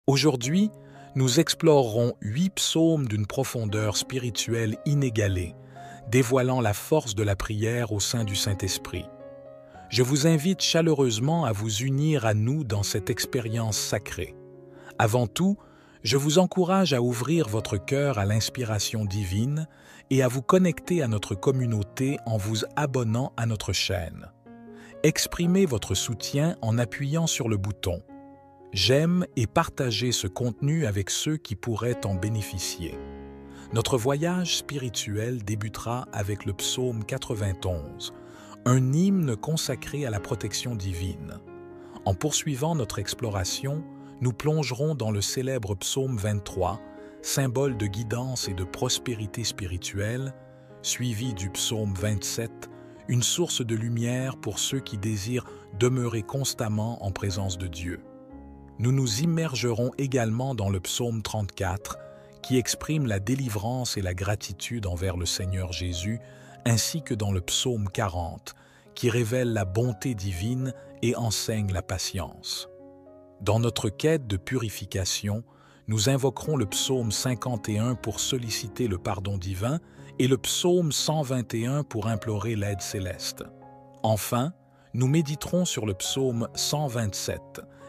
Aujourd'hui, nous explorerons 8 psaumes d'une profondeur spirituelle inégalée, dévoilant la force de la prière au sein du Saint-Esprit. Je vous invite chaleureusement à vous unir à nous dans cette expérience sacrée. Avant tout, je vous encourage à ouvrir votre cœur à l'inspiration divine et à vous connecter à notre communauté en vous abonnant à notre chaîne. Exprimez votre soutien en appuyant sur le bouton « J'aime » et partagez ce contenu avec ceux qui pourraient en bénéficier. Notre voyage spirituel débutera avec le psaume 91, un hymne consacré à la protection divine. En poursuivant notre exploration, nous plongerons dans le célèbre psaume 23, symbole de guidance et de prospérité spirituelle, suivi du psaume 27, une source de lumière pour ceux qui désirent demeurer constamment en présence de Dieu. Nous nous immergerons également dans le psaume 34, qui exprime la délivrance et la gratitude envers le Seigneur Jésus, ainsi que dans le psaume 40, qui révèle la bonté divine et enseigne la patience. Dans notre quête de purification, nous invoquerons le psaume 51 pour solliciter le pardon divin et le psaume 121 pour implorer l'aide céleste. Enfin, nous méditerons sur le psaume 127,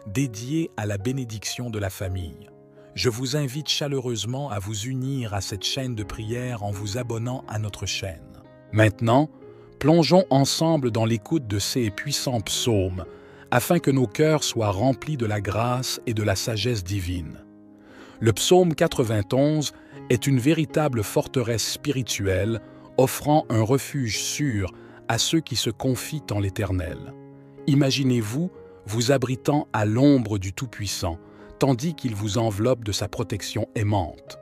dédié à la bénédiction de la famille. Je vous invite chaleureusement à vous unir à cette chaîne de prière en vous abonnant à notre chaîne. Maintenant, plongeons ensemble dans l'écoute de ces puissants psaumes, afin que nos cœurs soient remplis de la grâce et de la sagesse divine. Le psaume 91 est une véritable forteresse spirituelle, offrant un refuge sûr à ceux qui se confient en l'Éternel. Imaginez-vous vous abritant à l'ombre du Tout-Puissant, tandis qu'il vous enveloppe de sa protection aimante.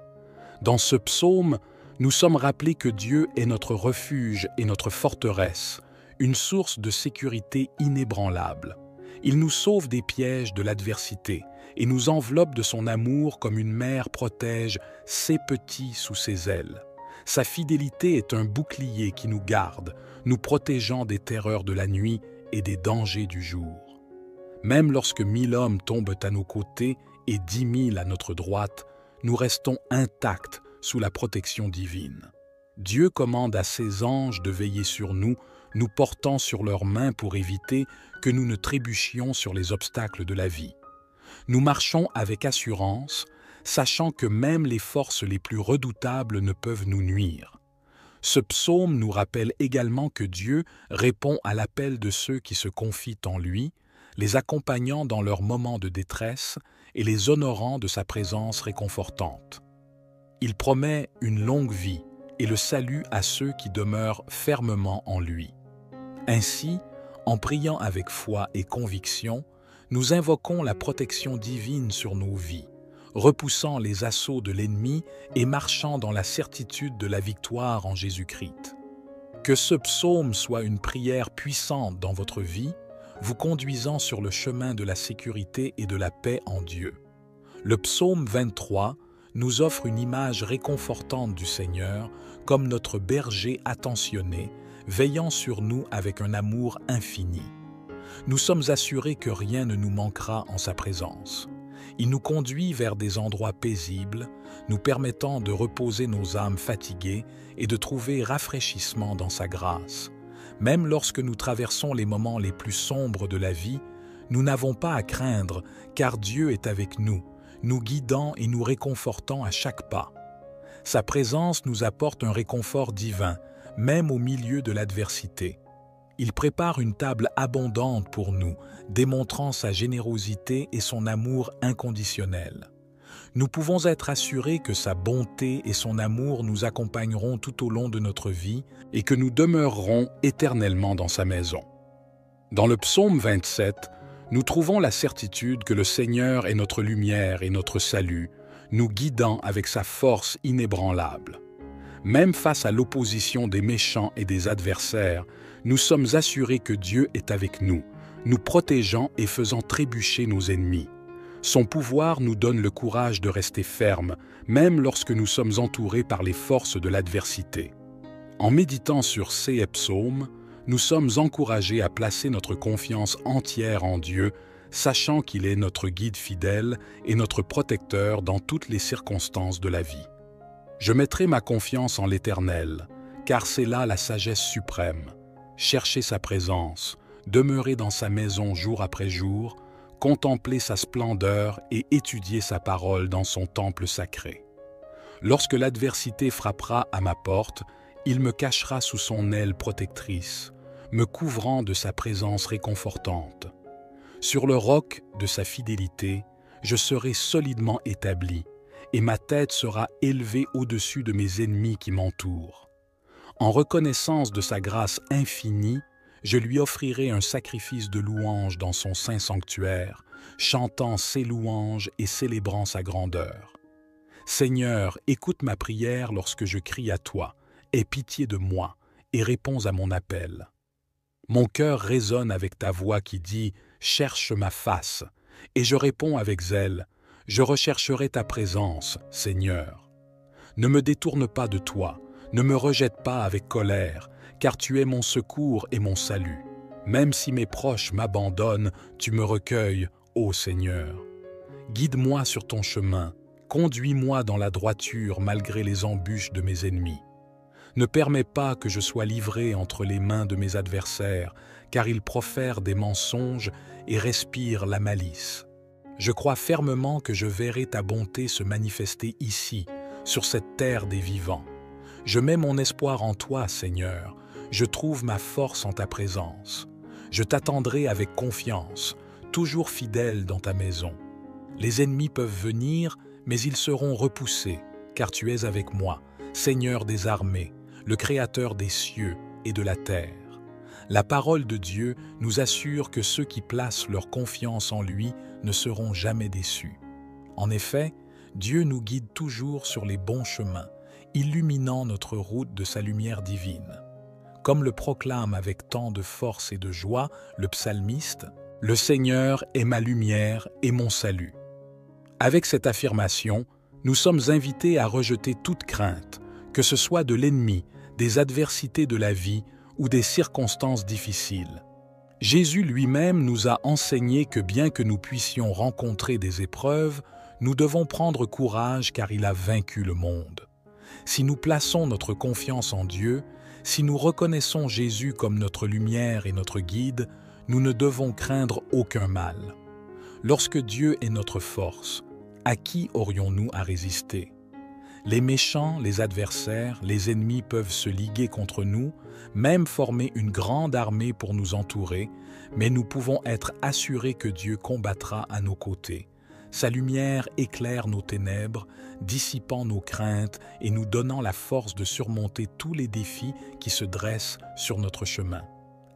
Dans ce psaume, nous sommes rappelés que Dieu est notre refuge et notre forteresse, une source de sécurité inébranlable. Il nous sauve des pièges de l'adversité et nous enveloppe de son amour comme une mère protège ses petits sous ses ailes. Sa fidélité est un bouclier qui nous garde, nous protégeant des terreurs de la nuit et des dangers du jour. Même lorsque 1000 hommes tombent à nos côtés et 10 000 à notre droite, nous restons intacts sous la protection divine. Dieu commande à ses anges de veiller sur nous, nous portant sur leurs mains pour éviter que nous ne trébuchions sur les obstacles de la vie. Nous marchons avec assurance, sachant que même les forces les plus redoutables ne peuvent nous nuire. Ce psaume nous rappelle également que Dieu répond à l'appel de ceux qui se confient en lui, les accompagnant dans leurs moments de détresse et les honorant de sa présence réconfortante. Il promet une longue vie et le salut à ceux qui demeurent fermement en lui. Ainsi, en priant avec foi et conviction, nous invoquons la protection divine sur nos vies, repoussant les assauts de l'ennemi et marchant dans la certitude de la victoire en Jésus-Christ. Que ce psaume soit une prière puissante dans votre vie, vous conduisant sur le chemin de la sécurité et de la paix en Dieu. Le psaume 23 nous offre une image réconfortante du Seigneur comme notre berger attentionné, veillant sur nous avec un amour infini. Nous sommes assurés que rien ne nous manquera en sa présence. Il nous conduit vers des endroits paisibles, nous permettant de reposer nos âmes fatiguées et de trouver rafraîchissement dans sa grâce. Même lorsque nous traversons les moments les plus sombres de la vie, nous n'avons pas à craindre, car Dieu est avec nous, nous guidant et nous réconfortant à chaque pas. Sa présence nous apporte un réconfort divin, même au milieu de l'adversité. Il prépare une table abondante pour nous, démontrant sa générosité et son amour inconditionnel. Nous pouvons être assurés que sa bonté et son amour nous accompagneront tout au long de notre vie et que nous demeurerons éternellement dans sa maison. Dans le psaume 27, nous trouvons la certitude que le Seigneur est notre lumière et notre salut, nous guidant avec sa force inébranlable. Même face à l'opposition des méchants et des adversaires, nous sommes assurés que Dieu est avec nous, nous protégeant et faisant trébucher nos ennemis. Son pouvoir nous donne le courage de rester fermes, même lorsque nous sommes entourés par les forces de l'adversité. En méditant sur ces psaumes, nous sommes encouragés à placer notre confiance entière en Dieu, sachant qu'il est notre guide fidèle et notre protecteur dans toutes les circonstances de la vie. Je mettrai ma confiance en l'Éternel, car c'est là la sagesse suprême. Chercher sa présence, demeurer dans sa maison jour après jour, contempler sa splendeur et étudier sa parole dans son temple sacré. Lorsque l'adversité frappera à ma porte, il me cachera sous son aile protectrice, me couvrant de sa présence réconfortante. Sur le roc de sa fidélité, je serai solidement établi, et ma tête sera élevée au-dessus de mes ennemis qui m'entourent. En reconnaissance de sa grâce infinie, je lui offrirai un sacrifice de louange dans son saint sanctuaire, chantant ses louanges et célébrant sa grandeur. Seigneur, écoute ma prière lorsque je crie à toi, aie pitié de moi et réponds à mon appel. Mon cœur résonne avec ta voix qui dit « Cherche ma face », et je réponds avec zèle « Je rechercherai ta présence, Seigneur. » Ne me détourne pas de toi, ne me rejette pas avec colère, car tu es mon secours et mon salut. Même si mes proches m'abandonnent, tu me recueilles, ô Seigneur. Guide-moi sur ton chemin, conduis-moi dans la droiture malgré les embûches de mes ennemis. Ne permets pas que je sois livré entre les mains de mes adversaires, car ils profèrent des mensonges et respirent la malice. Je crois fermement que je verrai ta bonté se manifester ici, sur cette terre des vivants. Je mets mon espoir en toi, Seigneur. Je trouve ma force en ta présence. Je t'attendrai avec confiance, toujours fidèle dans ta maison. Les ennemis peuvent venir, mais ils seront repoussés, car tu es avec moi, Seigneur des armées, le Créateur des cieux et de la terre. La parole de Dieu nous assure que ceux qui placent leur confiance en lui ne seront jamais déçus. En effet, Dieu nous guide toujours sur les bons chemins, illuminant notre route de sa lumière divine. Comme le proclame avec tant de force et de joie le psalmiste, « Le Seigneur est ma lumière et mon salut ». Avec cette affirmation, nous sommes invités à rejeter toute crainte, que ce soit de l'ennemi, des adversités de la vie ou des circonstances difficiles. Jésus lui-même nous a enseigné que bien que nous puissions rencontrer des épreuves, nous devons prendre courage car il a vaincu le monde. Si nous plaçons notre confiance en Dieu, si nous reconnaissons Jésus comme notre lumière et notre guide, nous ne devons craindre aucun mal. Lorsque Dieu est notre force, à qui aurions-nous à résister? Les méchants, les adversaires, les ennemis peuvent se liguer contre nous, même former une grande armée pour nous entourer, mais nous pouvons être assurés que Dieu combattra à nos côtés. Sa lumière éclaire nos ténèbres, dissipant nos craintes et nous donnant la force de surmonter tous les défis qui se dressent sur notre chemin.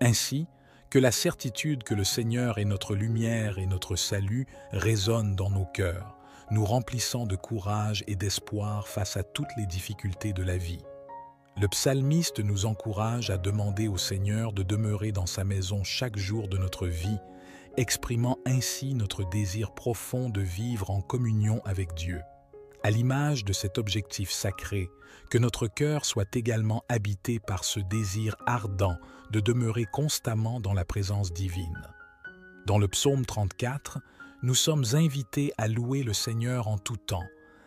Ainsi, que la certitude que le Seigneur est notre lumière et notre salut résonne dans nos cœurs, nous remplissant de courage et d'espoir face à toutes les difficultés de la vie. Le psalmiste nous encourage à demander au Seigneur de demeurer dans sa maison chaque jour de notre vie, exprimant ainsi notre désir profond de vivre en communion avec Dieu. À l'image de cet objectif sacré, que notre cœur soit également habité par ce désir ardent de demeurer constamment dans la présence divine. Dans le psaume 34, nous sommes invités à louer le Seigneur en tout temps,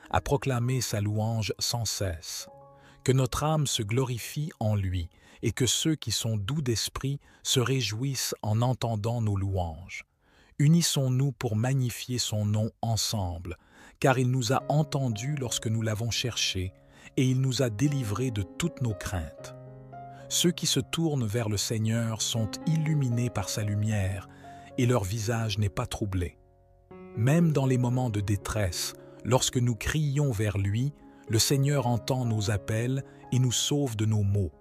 à proclamer sa louange sans cesse. Que notre âme se glorifie en lui et que ceux qui sont doux d'esprit se réjouissent en entendant nos louanges. Unissons-nous pour magnifier son nom ensemble, car il nous a entendus lorsque nous l'avons cherché et il nous a délivrés de toutes nos craintes. Ceux qui se tournent vers le Seigneur sont illuminés par sa lumière et leur visage n'est pas troublé. Même dans les moments de détresse, lorsque nous crions vers lui, le Seigneur entend nos appels et nous sauve de nos maux.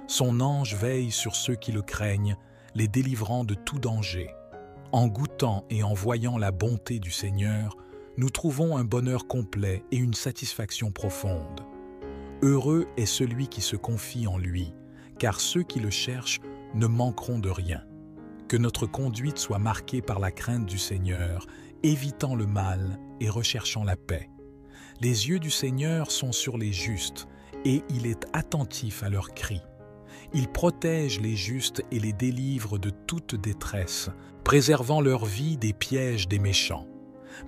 Son ange veille sur ceux qui le craignent, les délivrant de tout danger. En goûtant et en voyant la bonté du Seigneur, nous trouvons un bonheur complet et une satisfaction profonde. Heureux est celui qui se confie en lui, car ceux qui le cherchent ne manqueront de rien. Que notre conduite soit marquée par la crainte du Seigneur, évitant le mal et recherchant la paix. Les yeux du Seigneur sont sur les justes, et il est attentif à leurs cris. Il protège les justes et les délivre de toute détresse, préservant leur vie des pièges des méchants.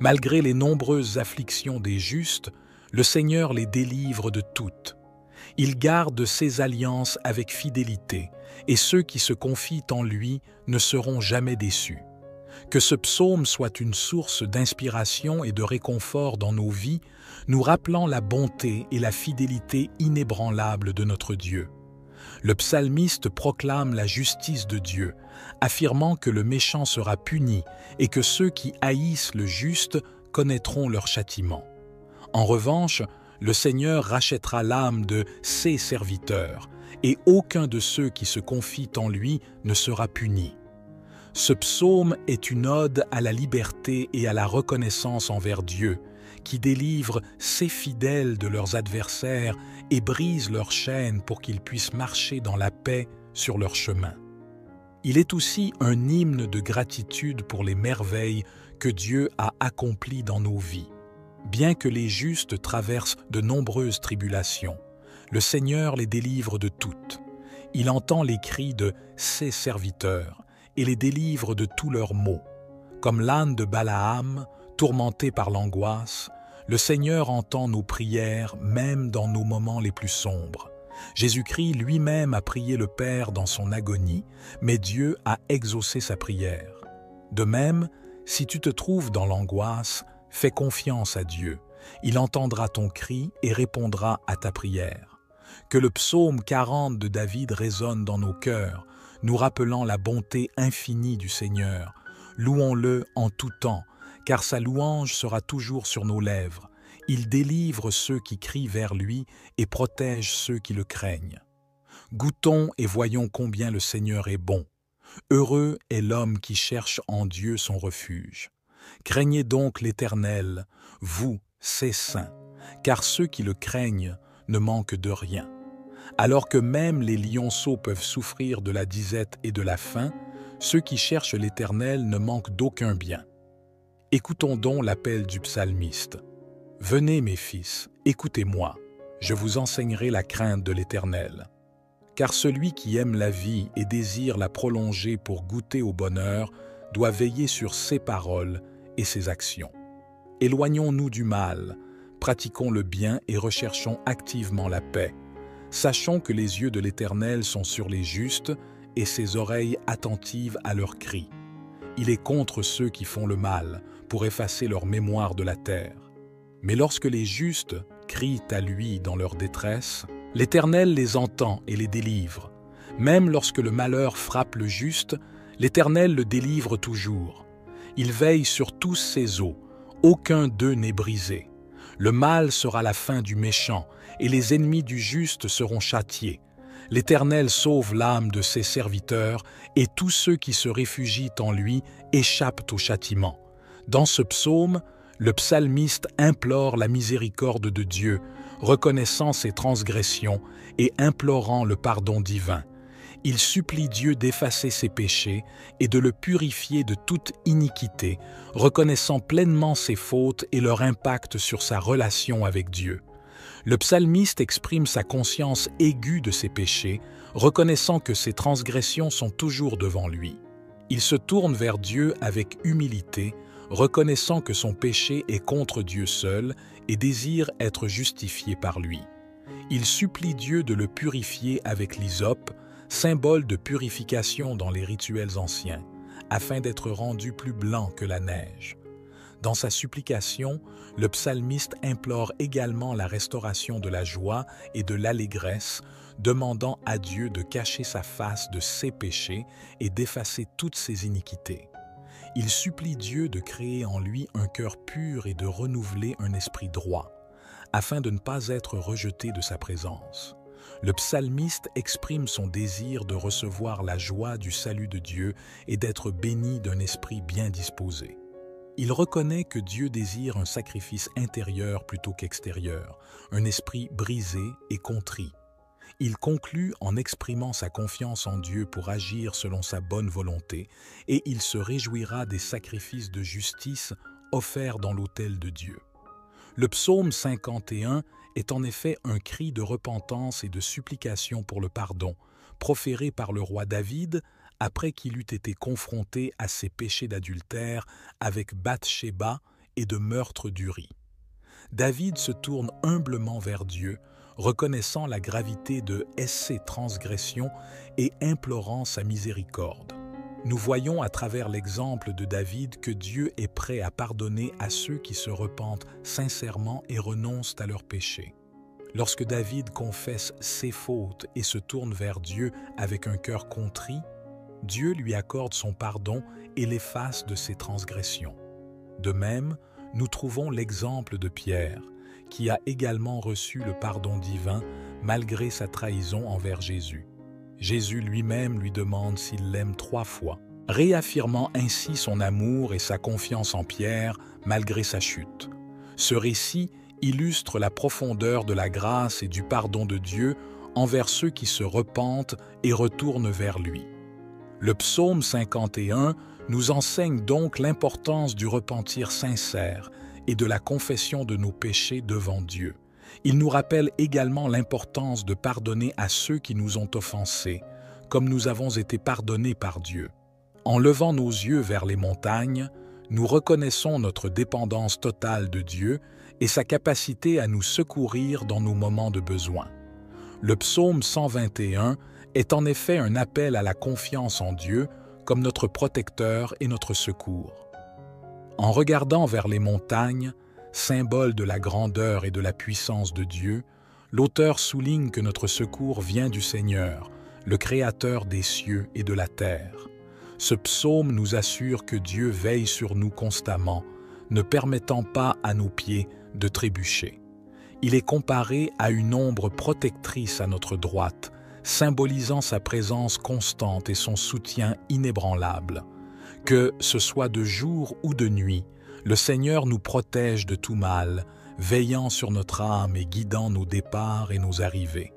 Malgré les nombreuses afflictions des justes, le Seigneur les délivre de toutes. Il garde ses alliances avec fidélité, et ceux qui se confient en lui ne seront jamais déçus. Que ce psaume soit une source d'inspiration et de réconfort dans nos vies, nous rappelant la bonté et la fidélité inébranlables de notre Dieu. Le psalmiste proclame la justice de Dieu, affirmant que le méchant sera puni et que ceux qui haïssent le juste connaîtront leur châtiment. En revanche, le Seigneur rachètera l'âme de ses serviteurs, et aucun de ceux qui se confient en lui ne sera puni. Ce psaume est une ode à la liberté et à la reconnaissance envers Dieu, qui délivre ses fidèles de leurs adversaires et brise leurs chaînes pour qu'ils puissent marcher dans la paix sur leur chemin. Il est aussi un hymne de gratitude pour les merveilles que Dieu a accomplies dans nos vies. Bien que les justes traversent de nombreuses tribulations, le Seigneur les délivre de toutes. Il entend les cris de ses serviteurs et les délivre de tous leurs maux. Comme l'âne de Balaam, tourmenté par l'angoisse, le Seigneur entend nos prières même dans nos moments les plus sombres. Jésus-Christ lui-même a prié le Père dans son agonie, mais Dieu a exaucé sa prière. De même, si tu te trouves dans l'angoisse, fais confiance à Dieu. Il entendra ton cri et répondra à ta prière. Que le psaume 40 de David résonne dans nos cœurs, nous rappelant la bonté infinie du Seigneur. Louons-le en tout temps, car sa louange sera toujours sur nos lèvres. Il délivre ceux qui crient vers lui et protège ceux qui le craignent. Goûtons et voyons combien le Seigneur est bon. Heureux est l'homme qui cherche en Dieu son refuge. Craignez donc l'Éternel, vous, ses saints, car ceux qui le craignent ne manquent de rien. Alors que même les lionceaux peuvent souffrir de la disette et de la faim, ceux qui cherchent l'Éternel ne manquent d'aucun bien. Écoutons donc l'appel du psalmiste. « Venez, mes fils, écoutez-moi, je vous enseignerai la crainte de l'Éternel. Car celui qui aime la vie et désire la prolonger pour goûter au bonheur doit veiller sur ses paroles et ses actions. Éloignons-nous du mal, pratiquons le bien et recherchons activement la paix. Sachons que les yeux de l'Éternel sont sur les justes et ses oreilles attentives à leurs cris. Il est contre ceux qui font le mal, pour effacer leur mémoire de la terre. Mais lorsque les justes crient à lui dans leur détresse, l'Éternel les entend et les délivre. Même lorsque le malheur frappe le juste, l'Éternel le délivre toujours. Il veille sur tous ses os, aucun d'eux n'est brisé. Le mal sera la fin du méchant, et les ennemis du juste seront châtiés. L'Éternel sauve l'âme de ses serviteurs, et tous ceux qui se réfugient en lui échappent au châtiment. Dans ce psaume, le psalmiste implore la miséricorde de Dieu, reconnaissant ses transgressions et implorant le pardon divin. Il supplie Dieu d'effacer ses péchés et de le purifier de toute iniquité, reconnaissant pleinement ses fautes et leur impact sur sa relation avec Dieu. Le psalmiste exprime sa conscience aiguë de ses péchés, reconnaissant que ses transgressions sont toujours devant lui. Il se tourne vers Dieu avec humilité, reconnaissant que son péché est contre Dieu seul et désire être justifié par lui. Il supplie Dieu de le purifier avec l'hysope, symbole de purification dans les rituels anciens, afin d'être rendu plus blanc que la neige. Dans sa supplication, le psalmiste implore également la restauration de la joie et de l'allégresse, demandant à Dieu de cacher sa face de ses péchés et d'effacer toutes ses iniquités. Il supplie Dieu de créer en lui un cœur pur et de renouveler un esprit droit, afin de ne pas être rejeté de sa présence. Le psalmiste exprime son désir de recevoir la joie du salut de Dieu et d'être béni d'un esprit bien disposé. Il reconnaît que Dieu désire un sacrifice intérieur plutôt qu'extérieur, un esprit brisé et contrit. Il conclut en exprimant sa confiance en Dieu pour agir selon sa bonne volonté, et il se réjouira des sacrifices de justice offerts dans l'autel de Dieu. Le psaume 51 est en effet un cri de repentance et de supplication pour le pardon, proféré par le roi David après qu'il eut été confronté à ses péchés d'adultère avec Bathsheba et de meurtre d'Uri. David se tourne humblement vers Dieu, reconnaissant la gravité de ses transgressions et implorant sa miséricorde. Nous voyons à travers l'exemple de David que Dieu est prêt à pardonner à ceux qui se repentent sincèrement et renoncent à leurs péchés. Lorsque David confesse ses fautes et se tourne vers Dieu avec un cœur contrit, Dieu lui accorde son pardon et l'efface de ses transgressions. De même, nous trouvons l'exemple de Pierre, qui a également reçu le pardon divin malgré sa trahison envers Jésus. Jésus lui-même lui demande s'il l'aime 3 fois, réaffirmant ainsi son amour et sa confiance en Pierre malgré sa chute. Ce récit illustre la profondeur de la grâce et du pardon de Dieu envers ceux qui se repentent et retournent vers lui. Le psaume 51 nous enseigne donc l'importance du repentir sincère et de la confession de nos péchés devant Dieu. Il nous rappelle également l'importance de pardonner à ceux qui nous ont offensés, comme nous avons été pardonnés par Dieu. En levant nos yeux vers les montagnes, nous reconnaissons notre dépendance totale de Dieu et sa capacité à nous secourir dans nos moments de besoin. Le psaume 121 est en effet un appel à la confiance en Dieu comme notre protecteur et notre secours. En regardant vers les montagnes, symbole de la grandeur et de la puissance de Dieu, l'auteur souligne que notre secours vient du Seigneur, le Créateur des cieux et de la terre. Ce psaume nous assure que Dieu veille sur nous constamment, ne permettant pas à nos pieds de trébucher. Il est comparé à une ombre protectrice à notre droite, symbolisant sa présence constante et son soutien inébranlable. Que ce soit de jour ou de nuit, le Seigneur nous protège de tout mal, veillant sur notre âme et guidant nos départs et nos arrivées.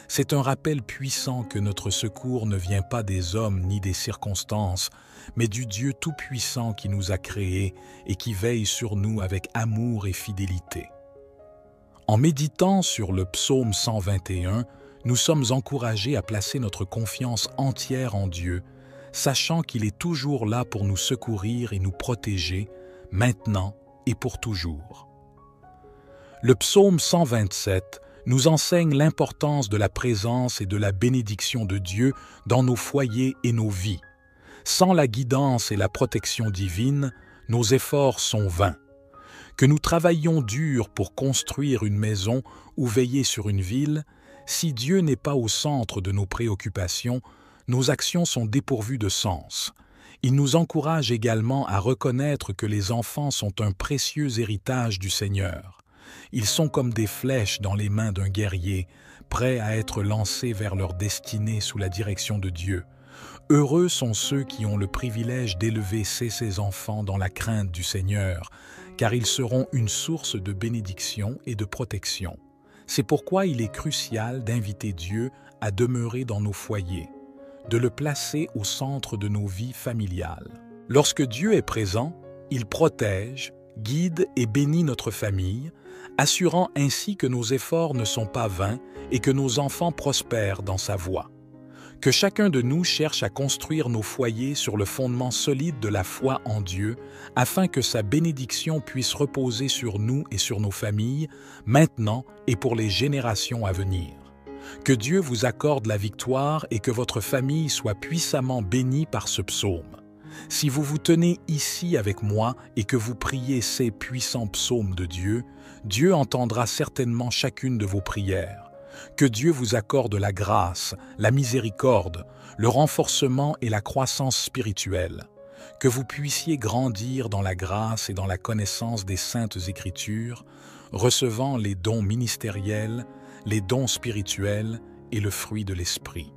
C'est un rappel puissant que notre secours ne vient pas des hommes ni des circonstances, mais du Dieu Tout-Puissant qui nous a créés et qui veille sur nous avec amour et fidélité. En méditant sur le psaume 121, nous sommes encouragés à placer notre confiance entière en Dieu, sachant qu'il est toujours là pour nous secourir et nous protéger, maintenant et pour toujours. Le psaume 127 nous enseigne l'importance de la présence et de la bénédiction de Dieu dans nos foyers et nos vies. Sans la guidance et la protection divine, nos efforts sont vains. Que nous travaillions dur pour construire une maison ou veiller sur une ville, si Dieu n'est pas au centre de nos préoccupations, nos actions sont dépourvues de sens. Il nous encourage également à reconnaître que les enfants sont un précieux héritage du Seigneur. Ils sont comme des flèches dans les mains d'un guerrier, prêts à être lancés vers leur destinée sous la direction de Dieu. Heureux sont ceux qui ont le privilège d'élever ces enfants dans la crainte du Seigneur, car ils seront une source de bénédiction et de protection. C'est pourquoi il est crucial d'inviter Dieu à demeurer dans nos foyers, de le placer au centre de nos vies familiales. Lorsque Dieu est présent, il protège, guide et bénit notre famille, assurant ainsi que nos efforts ne sont pas vains et que nos enfants prospèrent dans sa voie. Que chacun de nous cherche à construire nos foyers sur le fondement solide de la foi en Dieu, afin que sa bénédiction puisse reposer sur nous et sur nos familles, maintenant et pour les générations à venir. Que Dieu vous accorde la victoire et que votre famille soit puissamment bénie par ce psaume. Si vous vous tenez ici avec moi et que vous priez ces puissants psaumes de Dieu, Dieu entendra certainement chacune de vos prières. Que Dieu vous accorde la grâce, la miséricorde, le renforcement et la croissance spirituelle. Que vous puissiez grandir dans la grâce et dans la connaissance des Saintes Écritures, recevant les dons ministériels, les dons spirituels et le fruit de l'Esprit.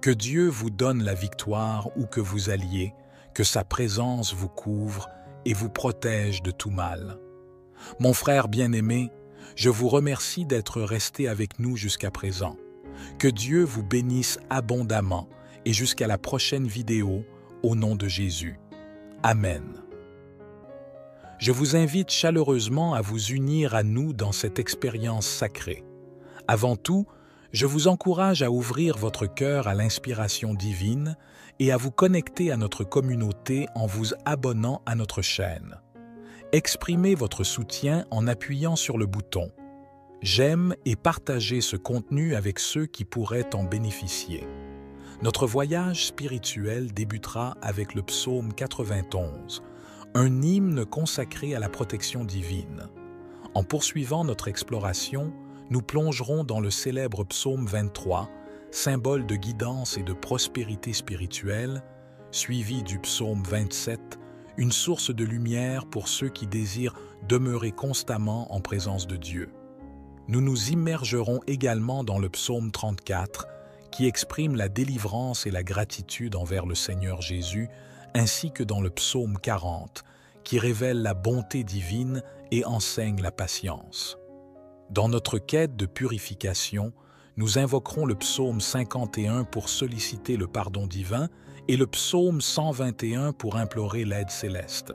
Que Dieu vous donne la victoire où que vous alliez, que sa présence vous couvre et vous protège de tout mal. Mon frère bien-aimé, je vous remercie d'être resté avec nous jusqu'à présent. Que Dieu vous bénisse abondamment et jusqu'à la prochaine vidéo, au nom de Jésus. Amen. Je vous invite chaleureusement à vous unir à nous dans cette expérience sacrée. Avant tout, je vous encourage à ouvrir votre cœur à l'inspiration divine et à vous connecter à notre communauté en vous abonnant à notre chaîne. Exprimez votre soutien en appuyant sur le bouton « J'aime » et partagez ce contenu avec ceux qui pourraient en bénéficier. Notre voyage spirituel débutera avec le psaume 91, un hymne consacré à la protection divine. En poursuivant notre exploration, nous plongerons dans le célèbre psaume 23, symbole de guidance et de prospérité spirituelle, suivi du psaume 27, une source de lumière pour ceux qui désirent demeurer constamment en présence de Dieu. Nous nous immergerons également dans le psaume 34, qui exprime la délivrance et la gratitude envers le Seigneur Jésus, ainsi que dans le psaume 40, qui révèle la bonté divine et enseigne la patience. Dans notre quête de purification, nous invoquerons le psaume 51 pour solliciter le pardon divin et le psaume 121 pour implorer l'aide céleste.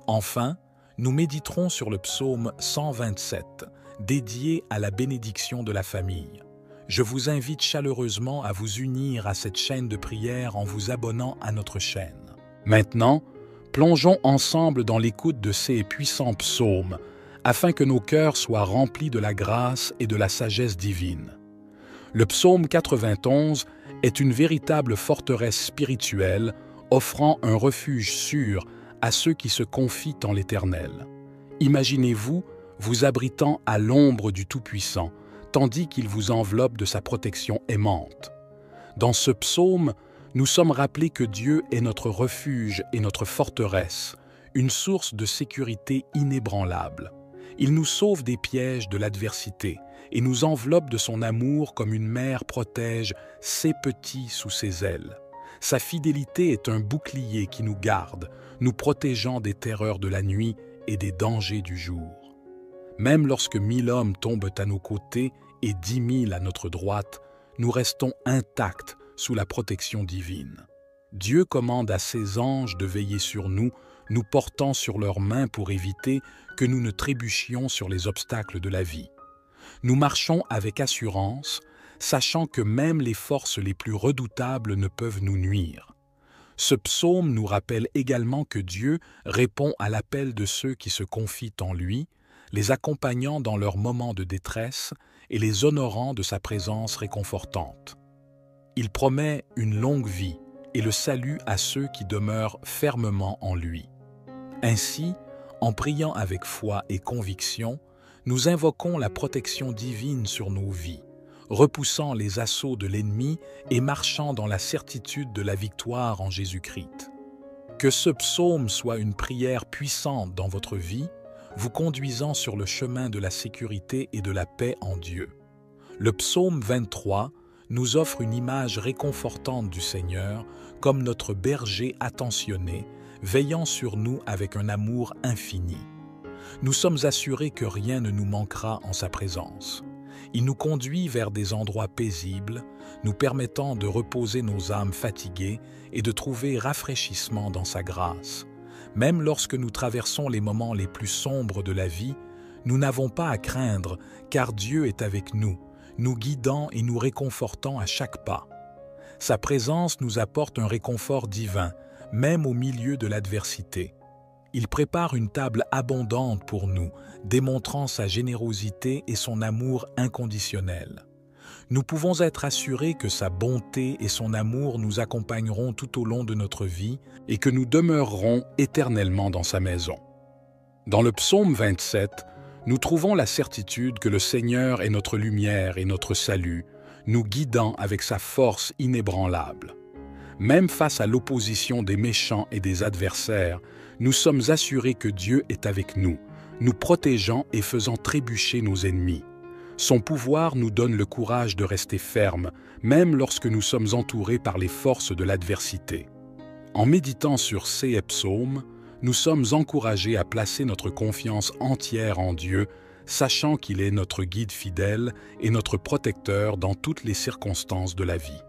Enfin, nous méditerons sur le psaume 127, dédié à la bénédiction de la famille. Je vous invite chaleureusement à vous unir à cette chaîne de prière en vous abonnant à notre chaîne. Maintenant, plongeons ensemble dans l'écoute de ces puissants psaumes, afin que nos cœurs soient remplis de la grâce et de la sagesse divine. Le psaume 91 est une véritable forteresse spirituelle, offrant un refuge sûr à ceux qui se confient en l'Éternel. Imaginez-vous vous abritant à l'ombre du Tout-Puissant, tandis qu'il vous enveloppe de sa protection aimante. Dans ce psaume, nous sommes rappelés que Dieu est notre refuge et notre forteresse, une source de sécurité inébranlable. Il nous sauve des pièges de l'adversité et nous enveloppe de son amour comme une mère protège ses petits sous ses ailes. Sa fidélité est un bouclier qui nous garde, nous protégeant des terreurs de la nuit et des dangers du jour. Même lorsque 1000 hommes tombent à nos côtés et 10 000 à notre droite, nous restons intacts sous la protection divine. Dieu commande à ses anges de veiller sur nous, nous portant sur leurs mains pour éviter que nous ne trébuchions sur les obstacles de la vie. Nous marchons avec assurance, sachant que même les forces les plus redoutables ne peuvent nous nuire. Ce psaume nous rappelle également que Dieu répond à l'appel de ceux qui se confient en lui, les accompagnant dans leurs moments de détresse et les honorant de sa présence réconfortante. Il promet une longue vie et le salut à ceux qui demeurent fermement en lui. Ainsi, en priant avec foi et conviction, nous invoquons la protection divine sur nos vies, repoussant les assauts de l'ennemi et marchant dans la certitude de la victoire en Jésus-Christ. Que ce psaume soit une prière puissante dans votre vie, vous conduisant sur le chemin de la sécurité et de la paix en Dieu. Le psaume 23 nous offre une image réconfortante du Seigneur comme notre berger attentionné, veillant sur nous avec un amour infini. Nous sommes assurés que rien ne nous manquera en sa présence. Il nous conduit vers des endroits paisibles, nous permettant de reposer nos âmes fatiguées et de trouver rafraîchissement dans sa grâce. Même lorsque nous traversons les moments les plus sombres de la vie, nous n'avons pas à craindre, car Dieu est avec nous, nous guidant et nous réconfortant à chaque pas. Sa présence nous apporte un réconfort divin, même au milieu de l'adversité. Il prépare une table abondante pour nous, démontrant sa générosité et son amour inconditionnel. Nous pouvons être assurés que sa bonté et son amour nous accompagneront tout au long de notre vie et que nous demeurerons éternellement dans sa maison. Dans le psaume 27, nous trouvons la certitude que le Seigneur est notre lumière et notre salut, nous guidant avec sa force inébranlable. Même face à l'opposition des méchants et des adversaires, nous sommes assurés que Dieu est avec nous, nous protégeant et faisant trébucher nos ennemis. Son pouvoir nous donne le courage de rester fermes, même lorsque nous sommes entourés par les forces de l'adversité. En méditant sur ces psaumes, nous sommes encouragés à placer notre confiance entière en Dieu, sachant qu'il est notre guide fidèle et notre protecteur dans toutes les circonstances de la vie.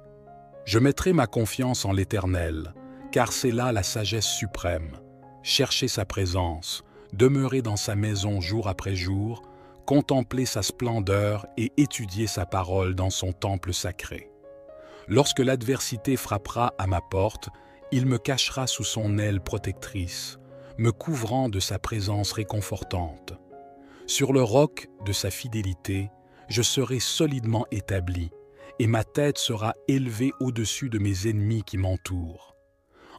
Je mettrai ma confiance en l'Éternel, car c'est là la sagesse suprême. Chercher sa présence, demeurer dans sa maison jour après jour, contempler sa splendeur et étudier sa parole dans son temple sacré. Lorsque l'adversité frappera à ma porte, il me cachera sous son aile protectrice, me couvrant de sa présence réconfortante. Sur le roc de sa fidélité, je serai solidement établi, et ma tête sera élevée au-dessus de mes ennemis qui m'entourent.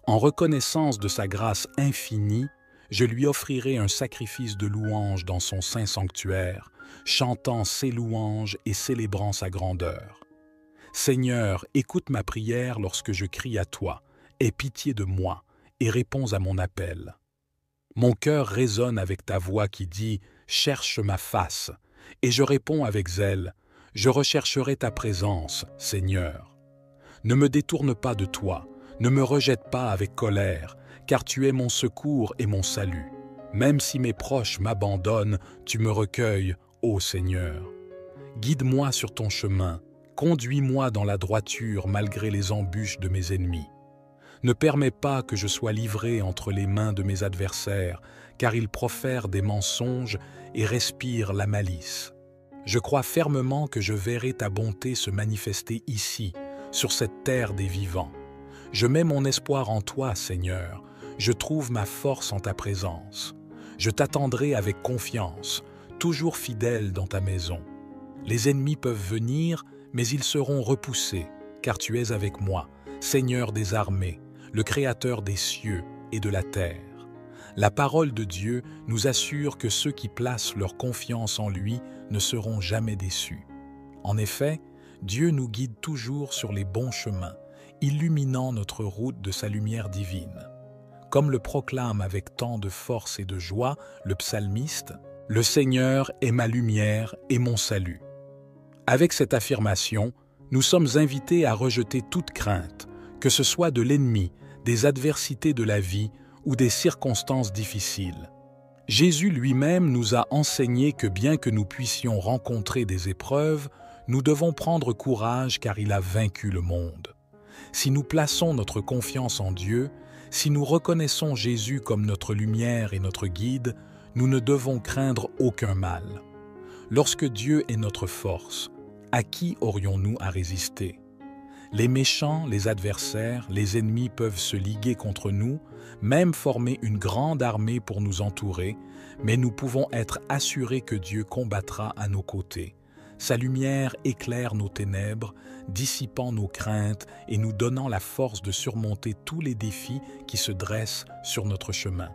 En reconnaissance de sa grâce infinie, je lui offrirai un sacrifice de louange dans son saint sanctuaire, chantant ses louanges et célébrant sa grandeur. Seigneur, écoute ma prière lorsque je crie à toi, aie pitié de moi et réponds à mon appel. Mon cœur résonne avec ta voix qui dit « Cherche ma face », et je réponds avec zèle « Je rechercherai ta présence, Seigneur ». Ne me détourne pas de toi, ne me rejette pas avec colère, car tu es mon secours et mon salut. Même si mes proches m'abandonnent, tu me recueilles, ô Seigneur. Guide-moi sur ton chemin, conduis-moi dans la droiture malgré les embûches de mes ennemis. Ne permets pas que je sois livré entre les mains de mes adversaires, car ils profèrent des mensonges et respirent la malice. Je crois fermement que je verrai ta bonté se manifester ici, sur cette terre des vivants. Je mets mon espoir en toi, Seigneur. Je trouve ma force en ta présence. Je t'attendrai avec confiance, toujours fidèle dans ta maison. Les ennemis peuvent venir, mais ils seront repoussés, car tu es avec moi, Seigneur des armées, le Créateur des cieux et de la terre. La parole de Dieu nous assure que ceux qui placent leur confiance en lui ne seront jamais déçus. En effet, Dieu nous guide toujours sur les bons chemins, illuminant notre route de sa lumière divine. Comme le proclame avec tant de force et de joie le psalmiste, « Le Seigneur est ma lumière et mon salut ». Avec cette affirmation, nous sommes invités à rejeter toute crainte, que ce soit de l'ennemi, des adversités de la vie ou des circonstances difficiles. Jésus lui-même nous a enseigné que bien que nous puissions rencontrer des épreuves, nous devons prendre courage car il a vaincu le monde. Si nous plaçons notre confiance en Dieu, si nous reconnaissons Jésus comme notre lumière et notre guide, nous ne devons craindre aucun mal. Lorsque Dieu est notre force, à qui aurions-nous à résister? Les méchants, les adversaires, les ennemis peuvent se liguer contre nous, même former une grande armée pour nous entourer, mais nous pouvons être assurés que Dieu combattra à nos côtés. Sa lumière éclaire nos ténèbres, dissipant nos craintes et nous donnant la force de surmonter tous les défis qui se dressent sur notre chemin.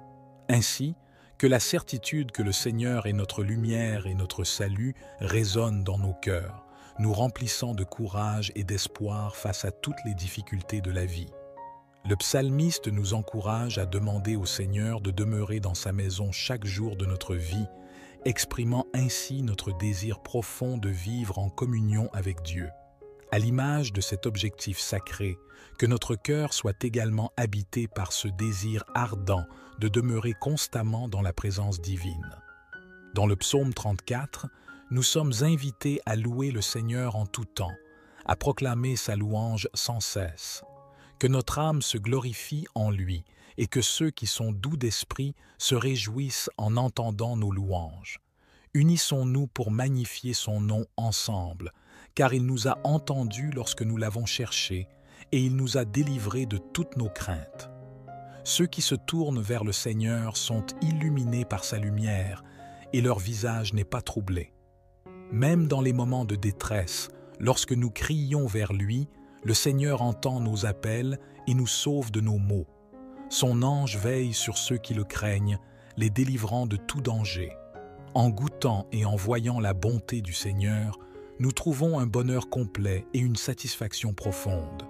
Ainsi, que la certitude que le Seigneur est notre lumière et notre salut résonne dans nos cœurs, nous remplissant de courage et d'espoir face à toutes les difficultés de la vie. Le psalmiste nous encourage à demander au Seigneur de demeurer dans sa maison chaque jour de notre vie, exprimant ainsi notre désir profond de vivre en communion avec Dieu. À l'image de cet objectif sacré, que notre cœur soit également habité par ce désir ardent de demeurer constamment dans la présence divine. Dans le psaume 34, nous sommes invités à louer le Seigneur en tout temps, à proclamer sa louange sans cesse. Que notre âme se glorifie en lui et que ceux qui sont doux d'esprit se réjouissent en entendant nos louanges. Unissons-nous pour magnifier son nom ensemble, car il nous a entendus lorsque nous l'avons cherché et il nous a délivrés de toutes nos craintes. Ceux qui se tournent vers le Seigneur sont illuminés par sa lumière et leur visage n'est pas troublé. Même dans les moments de détresse, lorsque nous crions vers lui, le Seigneur entend nos appels et nous sauve de nos maux. Son ange veille sur ceux qui le craignent, les délivrant de tout danger. En goûtant et en voyant la bonté du Seigneur, nous trouvons un bonheur complet et une satisfaction profonde.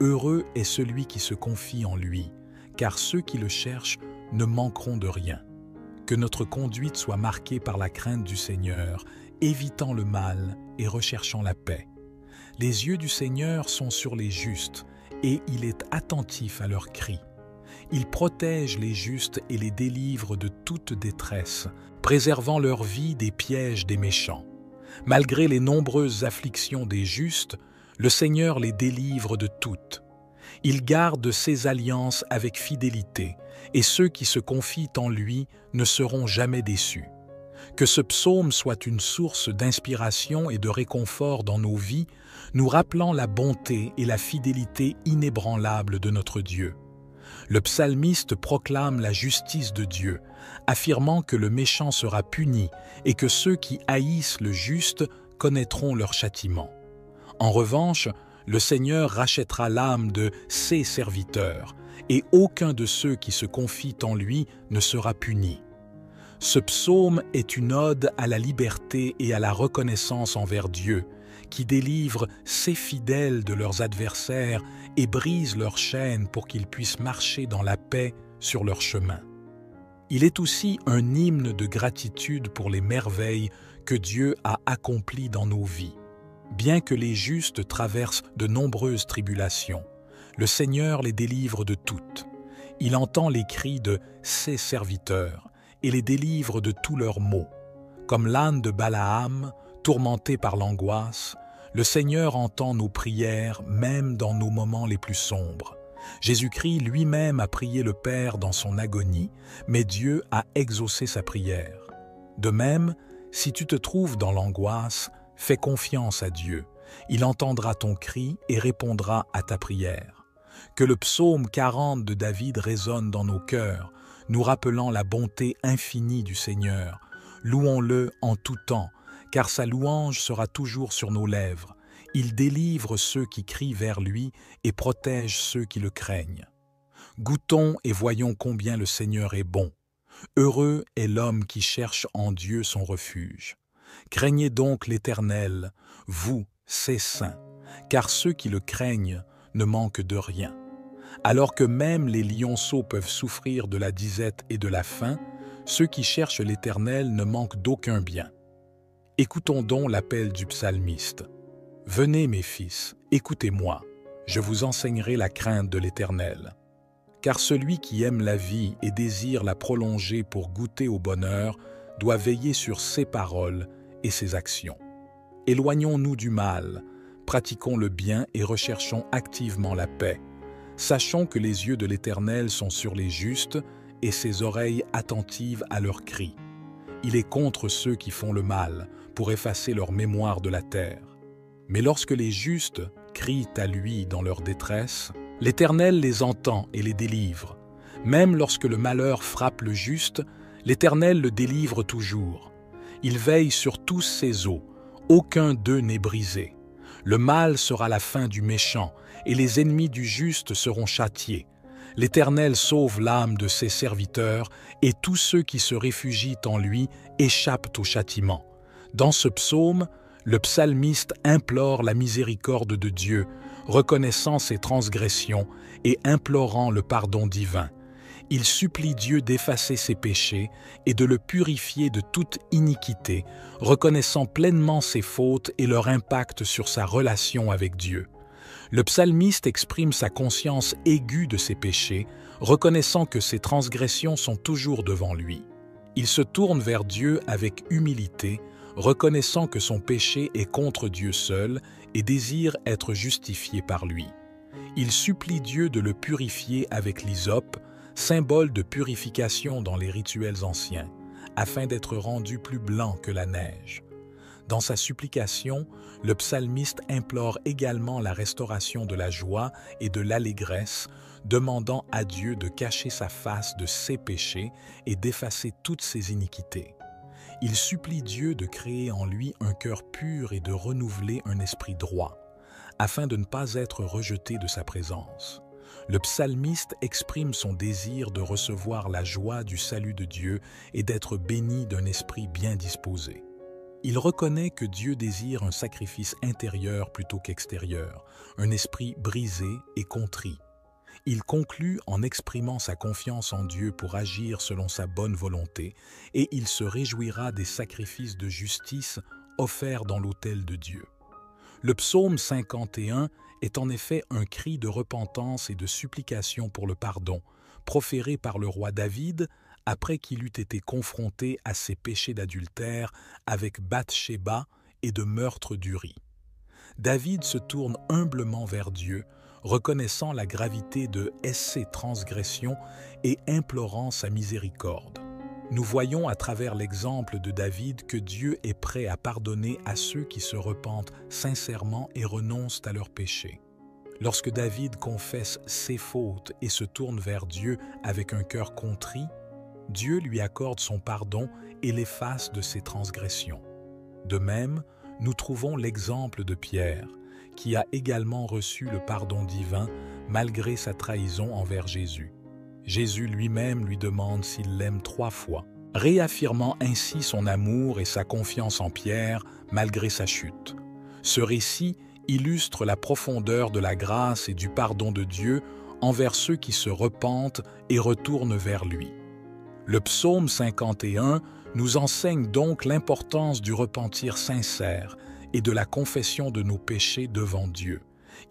Heureux est celui qui se confie en lui, car ceux qui le cherchent ne manqueront de rien. Que notre conduite soit marquée par la crainte du Seigneur, évitant le mal et recherchant la paix. Les yeux du Seigneur sont sur les justes, et il est attentif à leurs cris. Il protège les justes et les délivre de toute détresse, préservant leur vie des pièges des méchants. Malgré les nombreuses afflictions des justes, le Seigneur les délivre de toutes. Il garde ses alliances avec fidélité, et ceux qui se confient en lui ne seront jamais déçus. Que ce psaume soit une source d'inspiration et de réconfort dans nos vies, nous rappelant la bonté et la fidélité inébranlable de notre Dieu. Le psalmiste proclame la justice de Dieu, affirmant que le méchant sera puni et que ceux qui haïssent le juste connaîtront leur châtiment. En revanche, le Seigneur rachètera l'âme de ses serviteurs, et aucun de ceux qui se confient en lui ne sera puni. Ce psaume est une ode à la liberté et à la reconnaissance envers Dieu, qui délivre ses fidèles de leurs adversaires et brise leurs chaînes pour qu'ils puissent marcher dans la paix sur leur chemin. Il est aussi un hymne de gratitude pour les merveilles que Dieu a accomplies dans nos vies. Bien que les justes traversent de nombreuses tribulations, le Seigneur les délivre de toutes. Il entend les cris de ses serviteurs et les délivre de tous leurs maux. Comme l'âne de Balaam, tourmenté par l'angoisse, le Seigneur entend nos prières même dans nos moments les plus sombres. Jésus-Christ lui-même a prié le Père dans son agonie, mais Dieu a exaucé sa prière. De même, si tu te trouves dans l'angoisse, fais confiance à Dieu. Il entendra ton cri et répondra à ta prière. Que le psaume 40 de David résonne dans nos cœurs, nous rappelant la bonté infinie du Seigneur. Louons-le en tout temps, car sa louange sera toujours sur nos lèvres. Il délivre ceux qui crient vers lui et protège ceux qui le craignent. Goûtons et voyons combien le Seigneur est bon. Heureux est l'homme qui cherche en Dieu son refuge. Craignez donc l'Éternel, vous, ses saints, car ceux qui le craignent ne manquent de rien. Alors que même les lionceaux peuvent souffrir de la disette et de la faim, ceux qui cherchent l'Éternel ne manquent d'aucun bien. Écoutons donc l'appel du psalmiste. « Venez mes fils, écoutez-moi, je vous enseignerai la crainte de l'Éternel. Car celui qui aime la vie et désire la prolonger pour goûter au bonheur doit veiller sur ses paroles et ses actions. Éloignons-nous du mal, pratiquons le bien et recherchons activement la paix. Sachons que les yeux de l'Éternel sont sur les justes et ses oreilles attentives à leurs cris. Il est contre ceux qui font le mal, pour effacer leur mémoire de la terre. Mais lorsque les justes crient à lui dans leur détresse, l'Éternel les entend et les délivre. Même lorsque le malheur frappe le juste, l'Éternel le délivre toujours. Il veille sur tous ses os, aucun d'eux n'est brisé. Le mal sera la fin du méchant, et les ennemis du juste seront châtiés. L'Éternel sauve l'âme de ses serviteurs, et tous ceux qui se réfugient en lui échappent au châtiment. Dans ce psaume, le psalmiste implore la miséricorde de Dieu, reconnaissant ses transgressions et implorant le pardon divin. Il supplie Dieu d'effacer ses péchés et de le purifier de toute iniquité, reconnaissant pleinement ses fautes et leur impact sur sa relation avec Dieu. Le psalmiste exprime sa conscience aiguë de ses péchés, reconnaissant que ses transgressions sont toujours devant lui. Il se tourne vers Dieu avec humilité, reconnaissant que son péché est contre Dieu seul et désire être justifié par lui. Il supplie Dieu de le purifier avec l'hysope, symbole de purification dans les rituels anciens, afin d'être rendu plus blanc que la neige. Dans sa supplication, le psalmiste implore également la restauration de la joie et de l'allégresse, demandant à Dieu de cacher sa face de ses péchés et d'effacer toutes ses iniquités. Il supplie Dieu de créer en lui un cœur pur et de renouveler un esprit droit, afin de ne pas être rejeté de sa présence. Le psalmiste exprime son désir de recevoir la joie du salut de Dieu et d'être béni d'un esprit bien disposé. Il reconnaît que Dieu désire un sacrifice intérieur plutôt qu'extérieur, un esprit brisé et contrit. Il conclut en exprimant sa confiance en Dieu pour agir selon sa bonne volonté, et il se réjouira des sacrifices de justice offerts dans l'autel de Dieu. Le psaume 51 est en effet un cri de repentance et de supplication pour le pardon, proféré par le roi David après qu'il eut été confronté à ses péchés d'adultère avec Bathsheba et de meurtre d'Uri. David se tourne humblement vers Dieu, reconnaissant la gravité de ses transgressions et implorant sa miséricorde. nous voyons à travers l'exemple de David que Dieu est prêt à pardonner à ceux qui se repentent sincèrement et renoncent à leurs péchés. Lorsque David confesse ses fautes et se tourne vers Dieu avec un cœur contrit, Dieu lui accorde son pardon et l'efface de ses transgressions. De même, nous trouvons l'exemple de Pierre, qui a également reçu le pardon divin malgré sa trahison envers Jésus. Jésus lui-même lui demande s'il l'aime 3 fois, réaffirmant ainsi son amour et sa confiance en Pierre malgré sa chute. Ce récit illustre la profondeur de la grâce et du pardon de Dieu envers ceux qui se repentent et retournent vers lui. Le psaume 51 nous enseigne donc l'importance du repentir sincère et de la confession de nos péchés devant Dieu.